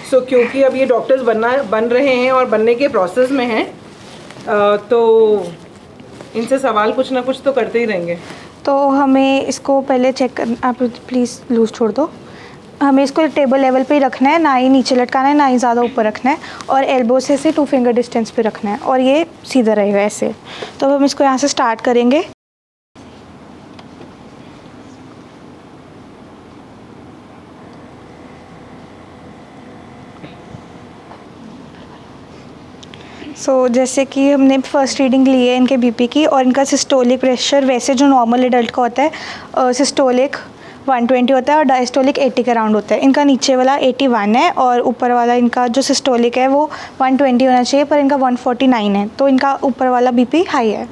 सो क्योंकि अब ये डॉक्टर्स बन रहे हैं और बनने के प्रोसेस में हैं, तो इनसे सवाल कुछ ना कुछ तो करते ही रहेंगे। तो हमें इसको पहले चेक कर, आप प्लीज़ लूज छोड़ दो। हमें इसको टेबल लेवल पे ही रखना है, ना ही नीचे लटकाना है, ना ही ज़्यादा ऊपर रखना है, और एल्बो से 2 फिंगर डिस्टेंस पे रखना है, और ये सीधा रहेगा ऐसे। तो हम इसको यहाँ से स्टार्ट करेंगे। जैसे कि हमने फर्स्ट रीडिंग ली है इनके बीपी की, और इनका सिस्टोलिक प्रेशर वैसे जो नॉर्मल एडल्ट का होता है, सिस्टोलिक 120 होता है और डायस्टोलिक 80 के अराउंड होता है। इनका नीचे वाला 81 है और ऊपर वाला इनका जो सिस्टोलिक है वो 120 होना चाहिए, पर इनका 149 है, तो इनका ऊपर वाला बीपी हाई है।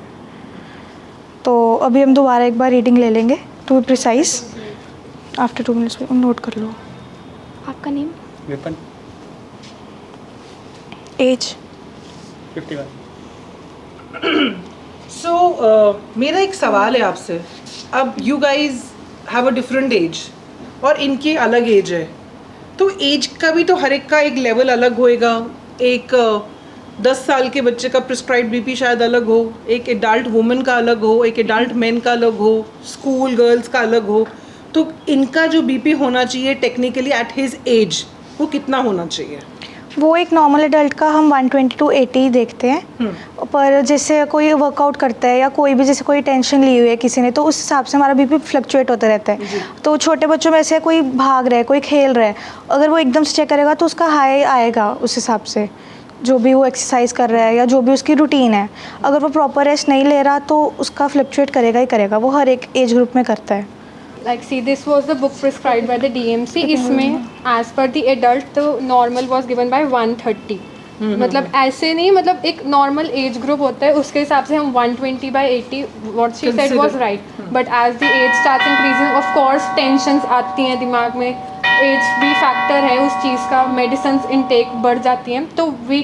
तो अभी हम दोबारा एक बार रीडिंग ले लेंगे, to be precise. After 2 minutes note कर लो। आपका नेम? विपिन। एज? 51। मेरा एक सवाल है आपसे। अब you guys have a different age और इनकी अलग एज है, तो एज का भी तो हर एक का एक लेवल अलग होएगा। एक 10 साल के बच्चे का प्रिस्क्राइब बीपी शायद अलग हो, एक एडल्ट वुमेन का अलग हो, एक एडल्ट मैन का अलग हो, स्कूल गर्ल्स का अलग हो। तो इनका जो बीपी होना चाहिए टेक्निकली एट हिज एज, वो कितना होना चाहिए? वो एक नॉर्मल एडल्ट का हम 120 to 80 देखते हैं, पर जैसे कोई वर्कआउट करता है या कोई भी जैसे कोई टेंशन ली हुई है किसी ने, तो उस हिसाब से हमारा बीपी फ्लक्चुएट होता रहता है। तो छोटे बच्चों में से कोई भाग रहा है, कोई खेल रहा है, अगर वो एकदम से चेक करेगा तो उसका हाई आएगा उस हिसाब से, जो भी वो एक्सरसाइज कर रहा है या जो भी उसकी रूटीन है। अगर वो प्रॉपर रेस्ट नहीं ले रहा तो उसका फ्लक्चुएट करेगा ही करेगा, वो हर एक एज ग्रुप में करता है। Like see, this was the book prescribed by the DMC. इसमें as per the adult the normal was given by 130. मतलब ऐसे नहीं, मतलब एक नॉर्मल एज ग्रुप होता है उसके हिसाब से हम 120/80 what she said was right. But as the age starts increasing, of course tensions आती हैं दिमाग में, एज भी फैक्टर है उस चीज़ का, मेडिसिन इनटेक बढ़ जाती हैं, तो we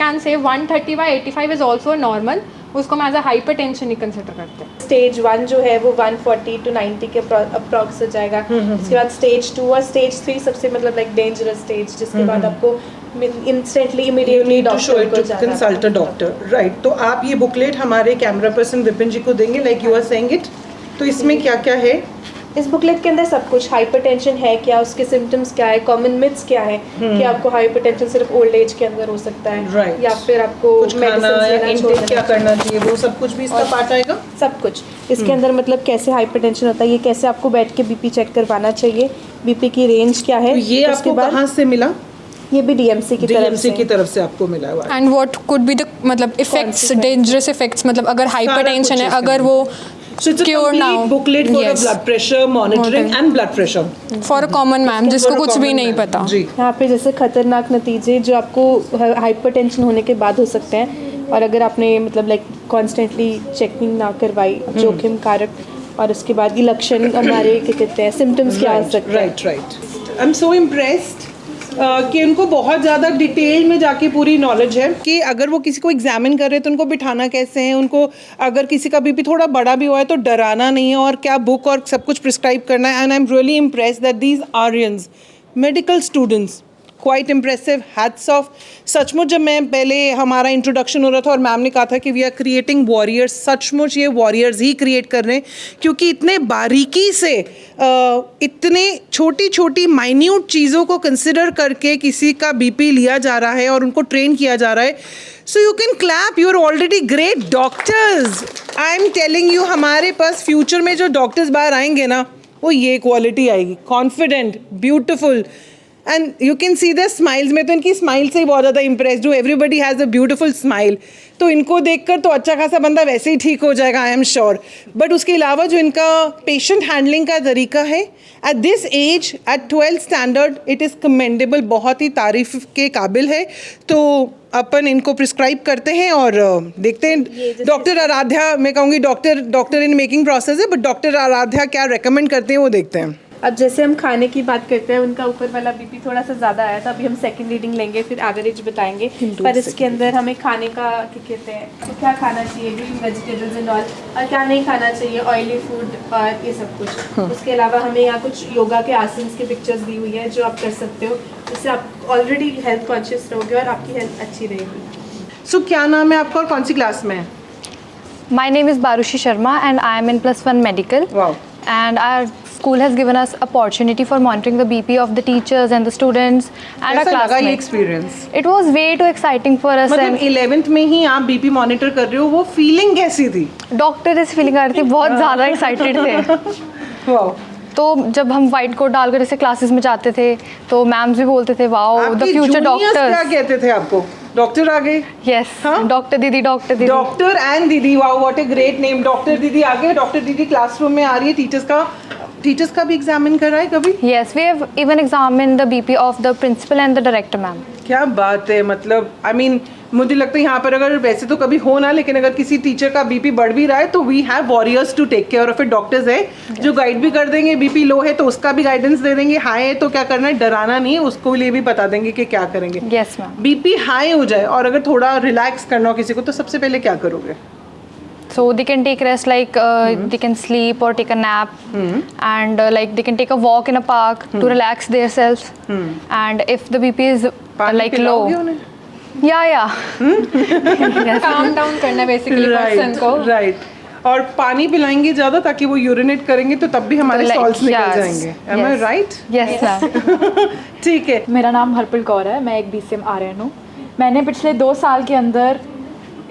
can say 130/85 is also normal. उसको हम एज अ हाइपरटेंशन ही कंसिडर करते हैं। स्टेज 1 जो है वो 140 to 90 के अप्रॉक्स हो जाएगा। उसके बाद स्टेज 2 और स्टेज 3 सबसे मतलब लाइक डेंजरस स्टेज, जिसके बाद आपको इंस्टेंटली इमीडिएटली डॉक्टर को जाना, कंसल्ट अ डॉक्टर, राइट? तो आप ये बुकलेट हमारे कैमरा पर्सन विपिन जी को देंगे, like you are saying it. तो इसमें क्या क्या है? इस बुकलेट के अंदर सब कुछ, हाइपरटेंशन है क्या, उसके सिम्टम्स क्या है, कॉमन मिथ्स क्या है कि आपको हाइपरटेंशन सिर्फ ओल्ड एज के अंदर हो सकता है, Right. या फिर आपको कुछ खाना या इनटेक क्या करना चाहिए, वो सब कुछ भी इसका पार्ट आएगा। सब कुछ इसके अंदर, मतलब कैसे हाइपरटेंशन होता है, ये कैसे आपको बैठ के बीपी चेक करवाना चाहिए, बीपी की रेंज क्या है। तो ये आपको कहाँ से मिला? ये भी डीएमसी की तरफ से आपको मिला हुआ है। And what could be the मतलब इफेक्ट्स, डेंजरस इफेक्ट्स, मतलब अगर हाइपरटेंशन है, अगर वो So it's a complete booklet for Yes. the blood pressure monitoring and blood pressure for a common man जिसको For a कुछ भी common नहीं man. पता। जी। यहाँ पे जैसे खतरनाक नतीजे जो आपको हाइपरटेंशन होने के बाद हो सकते हैं, और अगर आपने मतलब लाइक कॉन्स्टेंटली चेकिंग ना करवाई, जोखिम कारक, और उसके बाद ये लक्षण हमारे क्या कहते हैं, सिम्टम्स क्या आ सकते हैं। Right. I am so impressed कि उनको बहुत ज़्यादा डिटेल में जाके पूरी नॉलेज है कि अगर वो किसी को एग्जामिन कर रहे हैं तो उनको बिठाना कैसे है, उनको अगर किसी का बीपी थोड़ा बड़ा भी हुआ है तो डराना नहीं है, और क्या बुक और सब कुछ प्रिस्क्राइब करना है। And I am really impressed that these Aryans medical students quite impressive, hats off. सचमुच जब मैं पहले हमारा इंट्रोडक्शन हो रहा था और मैम ने कहा था कि वी आर क्रिएटिंग वॉरियर्स, सचमुच ये वॉरियर्स ही क्रिएट कर रहे हैं, क्योंकि इतने बारीकी से इतने छोटी छोटी माइन्यूट चीज़ों को कंसिडर करके किसी का बीपी लिया जा रहा है और उनको ट्रेन किया जा रहा है। So you can clap, you are already great doctors. I am telling you, हमारे पास फ्यूचर में जो डॉक्टर्स बाहर आएंगे ना, वो ये क्वालिटी आएगी, confident, beautiful, and you can see the smiles. मैं तो इनकी स्माइल से ही बहुत ज़्यादा इम्प्रेस्ड हूँ। Everybody has a beautiful smile, तो इनको देखकर तो अच्छा खासा बंदा वैसे ही ठीक हो जाएगा, आई एम श्योर। बट उसके अलावा जो इनका पेशेंट हैंडलिंग का तरीका है at this age, at 12th standard, it is commendable, बहुत ही तारीफ़ के काबिल है। तो अपन इनको प्रिस्क्राइब करते हैं और देखते हैं। डॉक्टर आराध्या, मैं कहूँगी डॉक्टर इन मेकिंग प्रोसेस है, बट डॉक्टर आराध्या क्या रेकमेंड करते हैं वो देखते हैं। अब जैसे हम खाने की बात करते हैं, उनका ऊपर वाला बीपी थोड़ा सा ज़्यादा आया था, अभी हम सेकंड रीडिंग लेंगे, फिर एवरेज बताएंगे। पर इसके अंदर हमें खाने का क्या कहते हैं, तो क्या खाना चाहिए, ग्रीन वेजिटेबल्स एंड ऑल, और क्या नहीं खाना चाहिए, ऑयली फूड और ये सब कुछ। उसके अलावा हमें यहाँ कुछ योगा के आसन्स की पिक्चर्स दी हुई है जो आप कर सकते हो, जिससे आप ऑलरेडी हेल्थ कॉन्शियस रहोगे और आपकी हेल्थ अच्छी रहेगी। सो क्या नाम है आपका और कौन सी क्लास में है? My name is Barushi Sharma and I am in +1 medical. Wow. And our school has given us opportunity for monitoring the BP of the teachers and the students and our कैसा लगा ये classmates. Experience? It was way too exciting for us. मतलब 11th में ही आप BP monitor कर रहे हो, वो फीलिंग कैसी थी? डॉक्टर इस फीलिंग आ रही थी, बहुत ज़्यादा एक्साइटेड थे। वाओ। तो जब हम वाइट कोट डालकर जैसे क्लासेस में जाते थे तो मैम्स भी बोलते थे वाओ द आपके फ्यूचर juniors क्या डॉक्टर। कहते थे आपको? डॉक्टर आ गए? यस, हाँ? डॉक्टर दीदी, डॉक्टर दीदी। डॉक्टर एंड दीदी, wow what a great name. Doctor दीदी आ गए, डॉक्टर दीदी क्लासरूम में आ रही है। टीचर्स का भी एग्जामिन करा है कभी? Yes, we have even examined the BP of the principal and the director ma'am. क्या बात है, मतलब आई मीन मुझे लगता है यहाँ पर अगर वैसे तो कभी हो ना, लेकिन अगर किसी टीचर का बीपी बढ़ भी रहा है तो we have warriors to take care of it. Doctors है जो गाइड भी कर देंगे, बीपी लो है तो उसका भी गाइडेंस दे देंगे, हाई है तो क्या करना है, डराना नहीं है, उसको लिए भी बता देंगे कि क्या करेंगे। Yes ma'am. बीपी हाई हो जाए और अगर थोड़ा रिलैक्स करना हो किसी को, तो सबसे पहले क्या करोगे? So they can take rest like they can sleep or take a nap and like they can take a walk in a park to relax themselves. And if the BP is पानी like पिलाओगे low, उन्हें? yeah. Calm down करना है basically person को। Right. और पानी पिलाएंगे ज़्यादा ताकि वो यूरिनेट करेंगे तो तब भी हमारे like, सॉल्ट्स निकल yes, जाएंगे। Am I yes. right? Yes ma'am. ठीक है। मेरा नाम हरप्रीत कौर है, मैं एक BCM RN हूँ। मैंने पिछले 2 साल के अंदर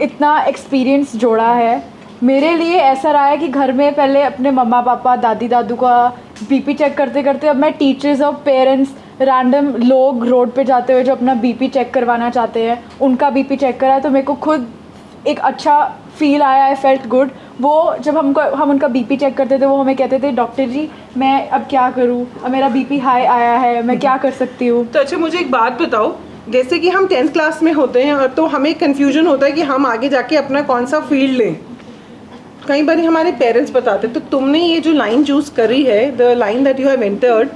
इतना एक्सपीरियंस जोड़ा है। मेरे लिए ऐसा रहा है कि घर में पहले अपने मम्मा पापा दादी दादू का बीपी चेक करते करते अब मैं टीचर्स और पेरेंट्स, रैंडम लोग रोड पे जाते हुए जो अपना बीपी चेक करवाना चाहते हैं उनका बीपी चेक करा, तो मेरे को खुद एक अच्छा फील आया, आई फेल्ट गुड। वो जब हम उनका बीपी चेक करते थे वो हमें कहते थे डॉक्टर जी मैं अब क्या करूँ, अब मेरा बीपी हाई आया है, मैं क्या कर सकती हूँ। तो अच्छा मुझे एक बात बताओ, जैसे कि हम 10th क्लास में होते हैं और तो हमें कन्फ्यूजन होता है कि हम आगे जाके अपना कौन सा फील्ड लें। कई बार हमारे पेरेंट्स बताते, तो तुमने ये जो लाइन चूज़ करी है, the line that you have entered,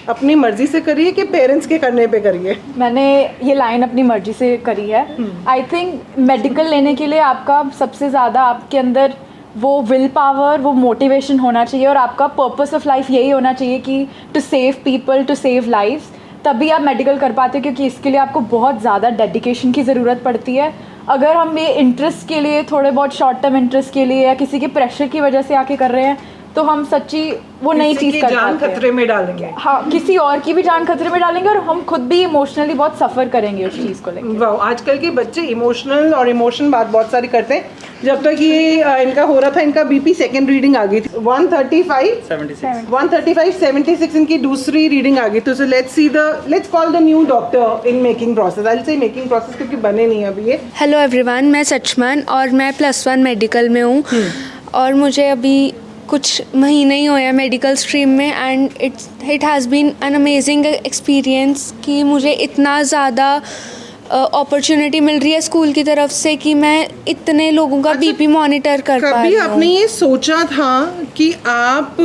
अपनी मर्जी से करी है कि पेरेंट्स के करने पे करी है? मैंने ये लाइन अपनी मर्जी से करी है। आई थिंक मेडिकल लेने के लिए आपका सबसे ज़्यादा आपके अंदर वो विल पावर, वो मोटिवेशन होना चाहिए और आपका पर्पस ऑफ लाइफ यही होना चाहिए कि to save people, to save lifes. तभी आप मेडिकल कर पाते हो, क्योंकि इसके लिए आपको बहुत ज़्यादा डेडिकेशन की ज़रूरत पड़ती है। अगर हम ये इंटरेस्ट के लिए, थोड़े बहुत शॉर्ट टर्म इंटरेस्ट के लिए या किसी के प्रेशर की वजह से आके कर रहे हैं तो हम सच्ची वो नई चीज़ कर जान पाते हैं। खतरे में डालेंगे। हाँ, किसी और की भी जान खतरे में डालेंगे और हम खुद भी इमोशनली बहुत सफ़र करेंगे उस चीज़ को लेकर। वाह, आजकल के बच्चे इमोशनल और इमोशन बात बहुत सारी करते हैं। जब तक ये इनका हो रहा था, इनका बीपी सेकंड रीडिंग आ गई थी 135/76 इनकी दूसरी रीडिंग आ गई। तो let's call the new doctor in making process. I will say making process क्योंकि बने नहीं अभी ये। हेलो एवरीवन, मैं सचमन और मैं +1 मेडिकल में हूँ और मुझे अभी कुछ महीने ही हुए हैं मेडिकल स्ट्रीम में and it has been an amazing experience कि मुझे इतना ज़्यादा अपॉर्चुनिटी मिल रही है स्कूल की तरफ से कि मैं इतने लोगों का बीपी मॉनिटर कर पा रही कभी हूँ। आपने ये सोचा था कि आप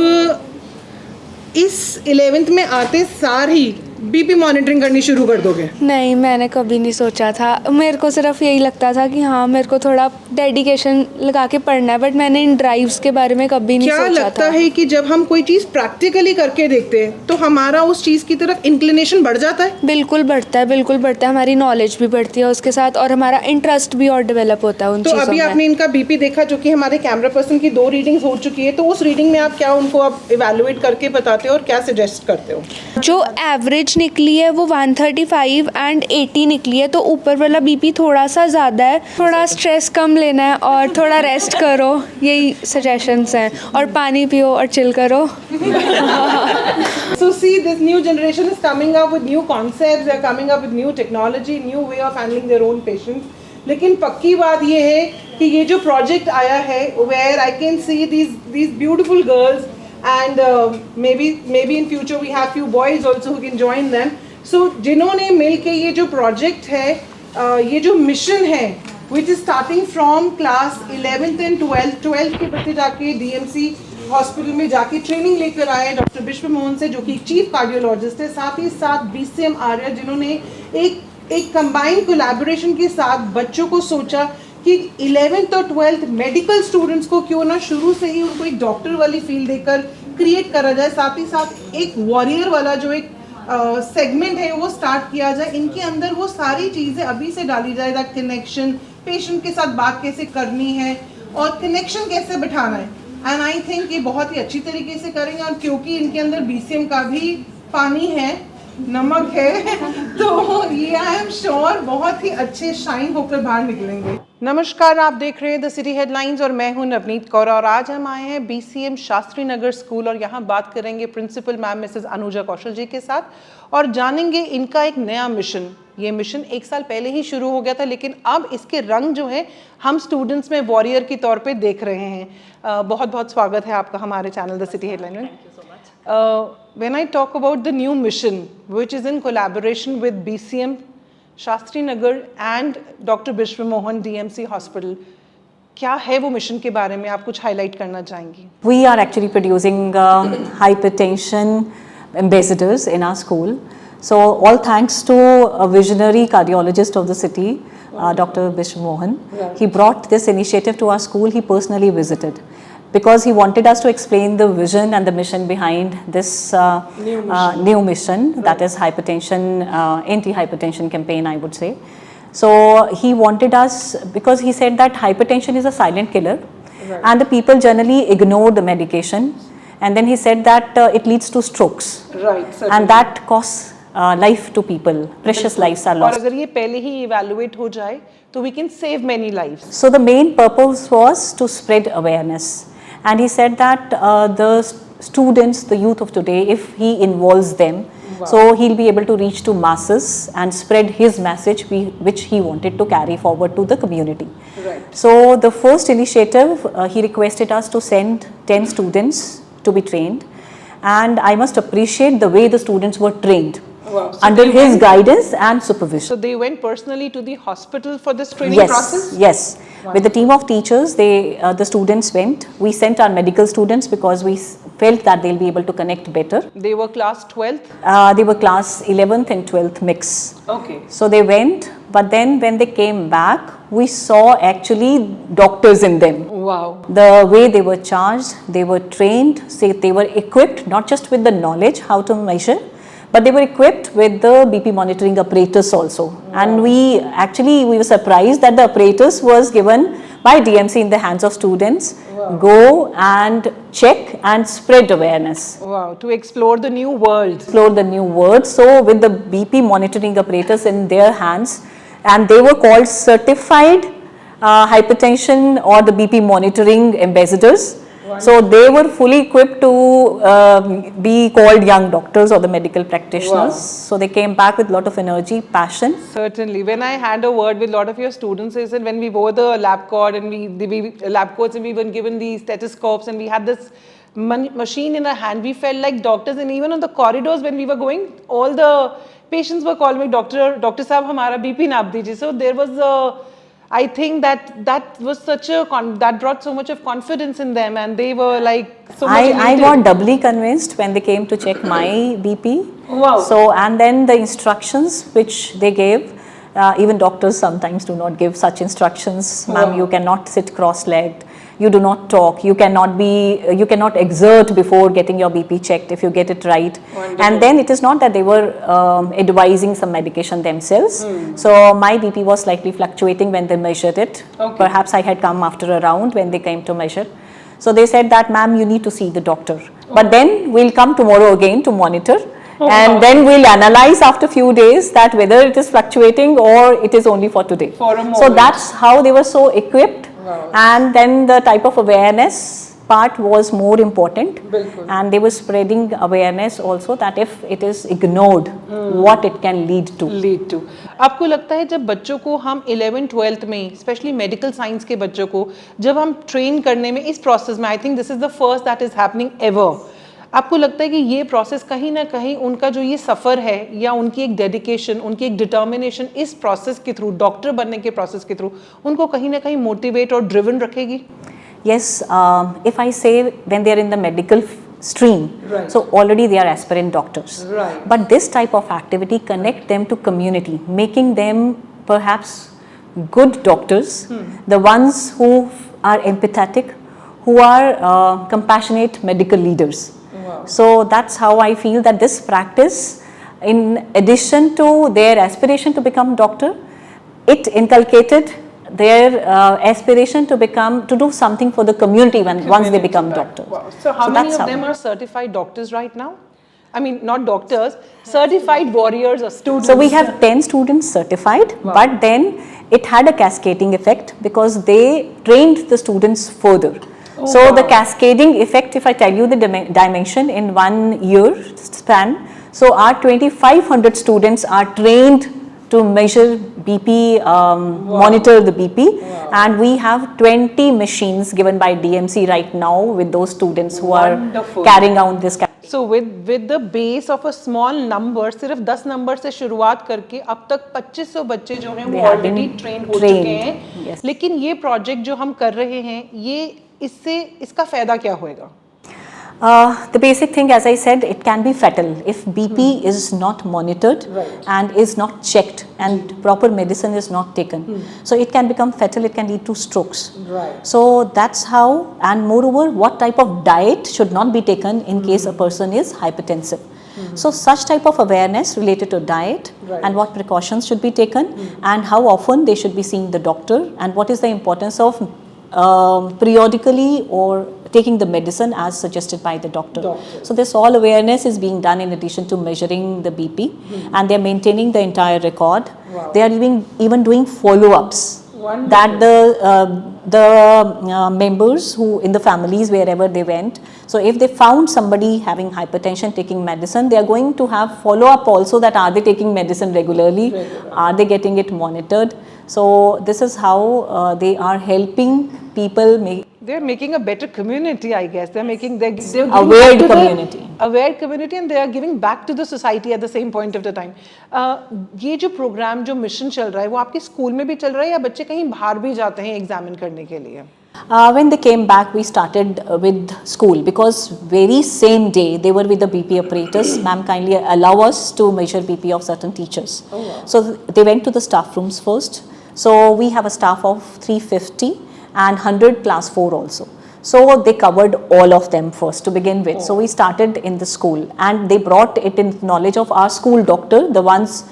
इस 11th में आते सार ही बीपी मॉनिटरिंग करनी शुरू कर दोगे? नहीं, मैंने कभी नहीं सोचा था। मेरे को सिर्फ यही लगता था कि हाँ, मेरे को थोड़ा डेडिकेशन लगा के पढ़ना है, बट मैंने इन ड्राइव्स के बारे में कभी नहीं क्या सोचा लगता था। है कि जब हम कोई चीज़ प्रैक्टिकली करके देखते हैं तो हमारा उस चीज़ की तरफ इंक्लिनेशन बढ़ जाता है? बिल्कुल बढ़ता है, बिल्कुल बढ़ता है। हमारी नॉलेज भी बढ़ती है उसके साथ, और हमारा इंटरेस्ट भी और डेवलप होता है उन तो चीज़ों अभी में। आपने इनका बीपी देखा, जो कि हमारे कैमरा पर्सन की 2 रीडिंग्स हो चुकी है, तो उस रीडिंग में आप क्या उनको अब इवैल्यूएट करके बताते हो और क्या सजेस्ट करते हो? जो एवरेज निकली है वो 135 एंड 80 निकली है, तो ऊपर वाला बीपी थोड़ा सा ज़्यादा है। थोड़ा स्ट्रेस कम लेना है और थोड़ा रेस्ट करो, यही सजेशंस हैं। और पानी पियो और चिल करो। So see, this new generation is coming up with new concepts, they are coming up with new technology, new way of handling their own patients. लेकिन पक्की बात ये है कि ये जो प्रोजेक्ट आया है, where I can see these beautiful girls, and maybe in future we have few boys also who can join them. So जिन्होंने मिल के ये जो प्रोजेक्ट है, ये जो मिशन है, which is starting from class 11th and 12th के बच्चे जाके DMC हॉस्पिटल में जाके ट्रेनिंग लेकर आए डॉक्टर विश्व मोहन से, जो कि चीफ कार्डियोलॉजिस्ट है, साथ ही साथ BCM आर्या, जिन्होंने एक कंबाइंड कोलैबोरेशन के साथ बच्चों को सोचा कि 11th और 12th मेडिकल स्टूडेंट्स को क्यों ना शुरू से ही उनको एक डॉक्टर वाली फील्ड देकर क्रिएट करा जाए, साथ ही साथ एक वॉरियर वाला जो एक सेगमेंट है वो स्टार्ट किया जाए। इनके अंदर वो सारी चीज़ें अभी से डाली जाए, दैट कनेक्शन, पेशेंट के साथ बात कैसे करनी है और कनेक्शन कैसे बिठाना है। एंड आई थिंक ये बहुत ही अच्छी तरीके से करेंगे, और क्योंकि इनके अंदर BCM का भी पानी है, नमक है, तो ये आई एम श्योर बहुत ही अच्छे शाइन होकर बाहर निकलेंगे। नमस्कार, आप देख रहे हैं द सिटी हेडलाइंस और मैं हूं नवनीत कौर, और आज हम आए हैं BCM शास्त्री नगर स्कूल, और यहाँ बात करेंगे प्रिंसिपल मैम मिसेस अनुजा कौशल जी के साथ और जानेंगे इनका एक नया मिशन। ये मिशन 1 साल पहले ही शुरू हो गया था, लेकिन अब इसके रंग जो है हम स्टूडेंट्स में वॉरियर के तौर पे देख रहे हैं। बहुत बहुत स्वागत है आपका हमारे चैनल द सिटी हेडलाइन में। When I talk about the new mission, which is in collaboration with BCM Shastri Nagar and Dr. Bishwa Mohan DMC Hospital, क्या है वो मिशन के बारे में आप कुछ हाईलाइट करना चाहेंगी? We are actually producing hypertension ambassadors in our school. So all thanks to a visionary cardiologist of the city, Dr. Bishwa Mohan. He brought this initiative to our school. He personally visited because he wanted us to explain the vision and the mission behind this new mission, that is hypertension, anti-hypertension campaign, I would say. So he wanted us, because he said that hypertension is a silent killer, and the people generally ignore the medication, and then he said that it leads to strokes, and that costs life to people, precious lives are lost. और अगर ये पहले ही evaluate हो जाए तो we can save many lives. So the main purpose was to spread awareness, and he said that the students, the youth of today, if he involves them, so he'll be able to reach to masses and spread his message which he wanted to carry forward to the community. So the first initiative, he requested us to send 10 students to be trained, and I must appreciate the way the students were trained. So under his guidance and supervision. So they went personally to the hospital for this training process? Yes. With the team of teachers, the students went. We sent our medical students because we felt that they'll be able to connect better. They were class 12th? They were class 11th and 12th mix. Okay. So they went, but then when they came back, we saw actually doctors in them. Wow. The way they were charged, they were trained, they were equipped not just with the knowledge how to measure, but they were equipped with the BP monitoring apparatus also. And we were surprised that the apparatus was given by DMC in the hands of students. Go and check and spread awareness. Wow, to explore the new world. Explore the new world. So with the BP monitoring apparatus in their hands, and they were called certified hypertension or the BP monitoring ambassadors. So they were fully equipped to be called young doctors or the medical practitioners. So they came back with a lot of energy, passion. Certainly. When I had a word with a lot of your students, is that when we wore the lab coat and lab coats and we were given the stethoscopes and we had this machine in our hand, we felt like doctors. And even on the corridors when we were going, all the patients were calling me, Doctor Sahab, hamara BP naap dijiye. So there was I think that was such a that brought so much of confidence in them, and they were like so much I elated. got doubly convinced when they came to check my BP. Wow. So, and then the instructions which they gave, even doctors sometimes do not give such instructions. Ma'am, you cannot sit cross-legged. You do not talk. You cannot exert before getting your BP checked if you get it right. Wonderful. And then it is not that they were advising some medication themselves. So my BP was slightly fluctuating when they measured it. Okay. Perhaps I had come after a round when they came to measure. So they said that, ma'am, you need to see the doctor. But then we'll come tomorrow again to monitor. And then we'll analyze after few days that whether it is fluctuating or it is only for today. For a So moment. that's how they were so equipped. And then the type of awareness part was more important. And they were spreading awareness also that if it is ignored, what it can lead to. आपको लगता है जब बच्चों को हम 11th 12th में specially medical science के बच्चों को जब हम ट्रेन करने में इस प्रोसेस में I think this is the first that is happening ever, आपको लगता है कि ये प्रोसेस कहीं ना कहीं उनका जो ये सफ़र है या उनकी एक डेडिकेशन, उनकी एक डिटर्मिनेशन इस प्रोसेस के थ्रू, डॉक्टर बनने के प्रोसेस के थ्रू उनको कहीं ना कहीं मोटिवेट और ड्रिवन रखेगी? Yes, if I say when they are in the medical stream, Right. so already they are aspirant doctors. Right. But this type of activity connect them to community, making them perhaps good doctors, the ones who are empathetic, who are compassionate medical leaders. So that's how I feel that this practice, in addition to their aspiration to become doctor, it inculcated their aspiration to do something for the community once they become doctors. Wow. So how many that's of them are certified doctors right now? I mean, not doctors, certified warriors or students. So we have 10 students certified, but then it had a cascading effect because they trained the students further. So the cascading effect, if I tell you the dimension in 1 year span, so our 2,500 students are trained to measure BP, monitor the BP, and we have 20 machines given by DMC right now with those students who Wonderful. are carrying out this. So with the base of a small number, सिर्फ 10 number से शुरुआत करके अब तक 2500 बच्चे जो हैं वो They have already been train हो trained. चुके हैं. Yes. लेकिन ये प्रोजेक्ट जो हम कर रहे हैं, ये इसका फायदा क्या होएगा? The basic thing, as I said, it can be fatal if BP is not monitored and is not checked and proper medicine is not taken. So it can become fatal, it can lead to strokes. So that's how, and moreover, what type of diet should not be taken in case a person is hypertensive. So such type of awareness related to diet and what precautions should be taken and how often they should be seeing the doctor and what is the importance of periodically or taking the medicine as suggested by the doctor. So this all awareness is being done in addition to measuring the BP and they are maintaining the entire record. They are even doing follow-ups that the members who in the families wherever they went, so if they found somebody having hypertension taking medicine, they are going to have follow-up also that are they taking medicine regularly, are they getting it monitored. So this is how they are helping people make. They're making a better community, I guess. They're giving aware back to community. Aware community, and they are giving back to the society at the same point of the time. ये जो programme जो mission चल रहा है, वो आपके school में भी चल रहा है या बच्चे कहीं बाहर भी जाते हैं एग्जामिन करने के लिए? When they came back, we started with school because very same day they were with the BP apparatus. Ma'am kindly allow us to measure BP of certain teachers. So they went to the staff rooms first. So we have a staff of 350 and 100 class 4 also. So they covered all of them first to begin with. So we started in the school and they brought it in knowledge of our school doctor, the ones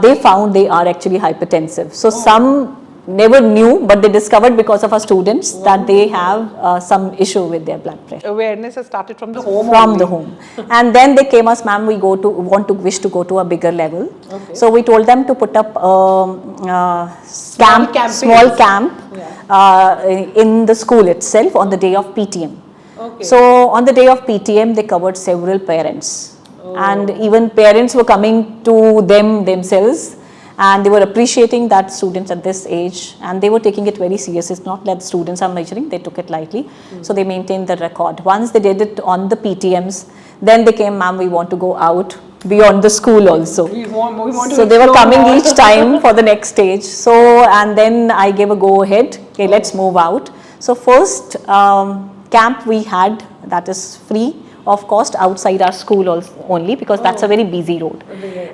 they found they are actually hypertensive. So some never knew, but they discovered because of our students that they have some issue with their blood pressure. Awareness has started from the home. From the home. And then they came us, ma'am, we wish to go to a bigger level. So we told them to put up small camp in the school itself on the day of PTM. So on the day of PTM, they covered several parents. And even parents were coming to them themselves. And they were appreciating that students at this age and they were taking it very serious. It's not that students are measuring, they took it lightly. So they maintained the record. Once they did it on the PTMs, then they came, ma'am, we want to go out beyond the school also. We want to So they were explore coming more. each time for the next stage. So, and then I gave a go ahead, okay, let's move out. So first camp we had, that is free of cost outside our school only, because that's a very busy road.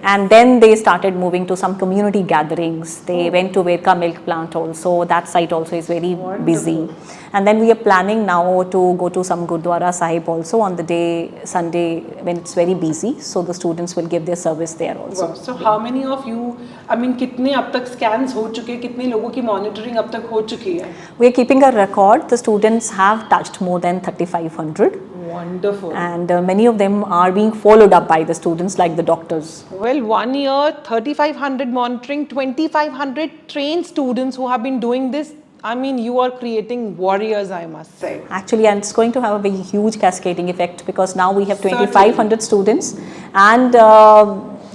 And then they started moving to some community gatherings. They went to Vedka milk plant also. That site also is very busy. And then we are planning now to go to some Gurdwara Sahib also on the day Sunday when it's very busy. So the students will give their service there also. Wow. So how many of you, I mean, कितने अब तक scans हो चुके, कितने लोगों की monitoring अब तक हो चुकी है? We are keeping a record. The students have touched more than 3,500. Wonderful. And many of them are being followed up by the students like the doctors. Well, 1 year, 3,500 monitoring, 2,500 trained students who have been doing this. I mean, you are creating warriors, I must say. Actually, and it's going to have a very huge cascading effect, because now we have 2,500 students, and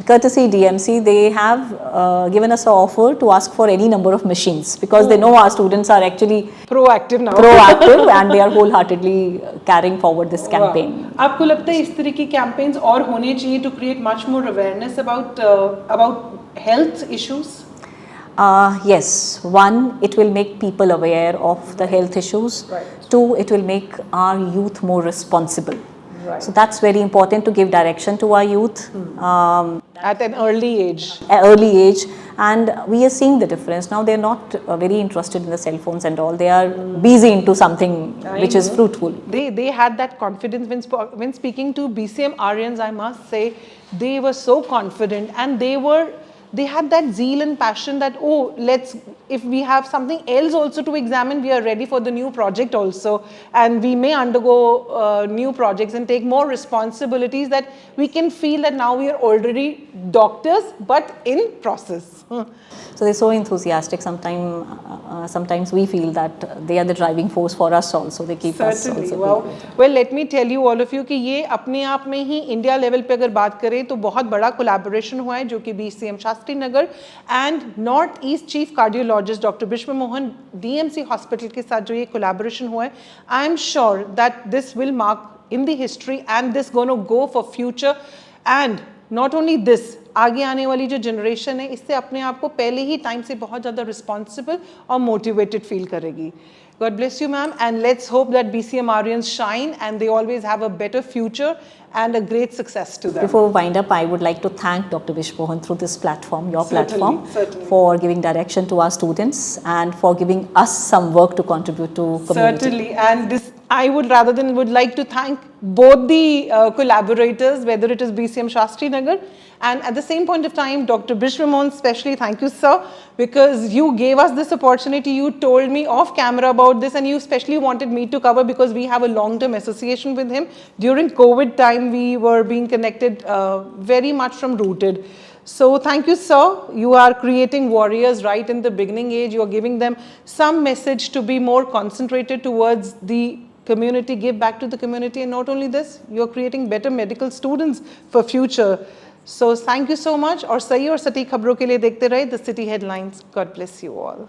courtesy DMC, they have given us an offer to ask for any number of machines, because they know our students are actually Proactive now. proactive and they are wholeheartedly carrying forward this campaign. Wow. आपको लगता है इस तरह की campaigns और होने चाहिए to create much more awareness about health issues? Yes, one, it will make people aware of the health issues. Right. Two, it will make our youth more responsible. Right. So that's very important, to give direction to our youth At an early age. early age, and we are seeing the difference. Now they're not very interested in the cell phones and all. They are busy into something which is fruitful. They had that confidence when speaking to BCM Aryans, I must say, they were so confident, and they had that zeal and passion that, oh, if we have something else also to examine, we are ready for the new project also, and we may undergo new projects and take more responsibilities, that we can feel that now we are already doctors, but in process. So they're so enthusiastic. Sometimes we feel that they are the driving force for us also. They keep us Certainly. also. Well, let me tell you all of you कि ये अपने आप में ही India level पे अगर बात करें तो बहुत बड़ा कोलैबोरेशन हुआ है, जो कि BCM Shastri Nagar and north east chief cardiologist doctor Biswa Mohan DMC hospital के साथ जो ये कोलैबोरेशन हुआ है, I am sure that this will mark in the history and this gonna go for future. And not only this, आगे आने वाली जो जनरेशन है, इससे अपने आप को पहले ही टाइम से बहुत ज़्यादा रिस्पॉन्सिबल और मोटिवेटेड फील करेगी. God bless you, ma'am, and let's hope that BCM Aryans shine and they always have a better future and a great success to them. Before we wind up, I would like to thank Dr. Vishmohan through this platform, your platform, certainly. for giving direction to our students and for giving us some work to contribute to community. Certainly, and this I would like to thank both the collaborators, whether it is BCM Shastri Nagar and at the same point of time, Dr. Bishwa Mohan, especially thank you, sir, because you gave us this opportunity. You told me off camera about this, and you especially wanted me to cover because we have a long-term association with him. During COVID time, we were being connected very much from rooted. So thank you, sir. You are creating warriors right in the beginning age. You are giving them some message to be more concentrated towards the community, give back to the community, and not only this, you are creating better medical students for future. So thank you so much. और सही और सटीक खबरों के लिए देखते रहे The City Headlines. God bless you all.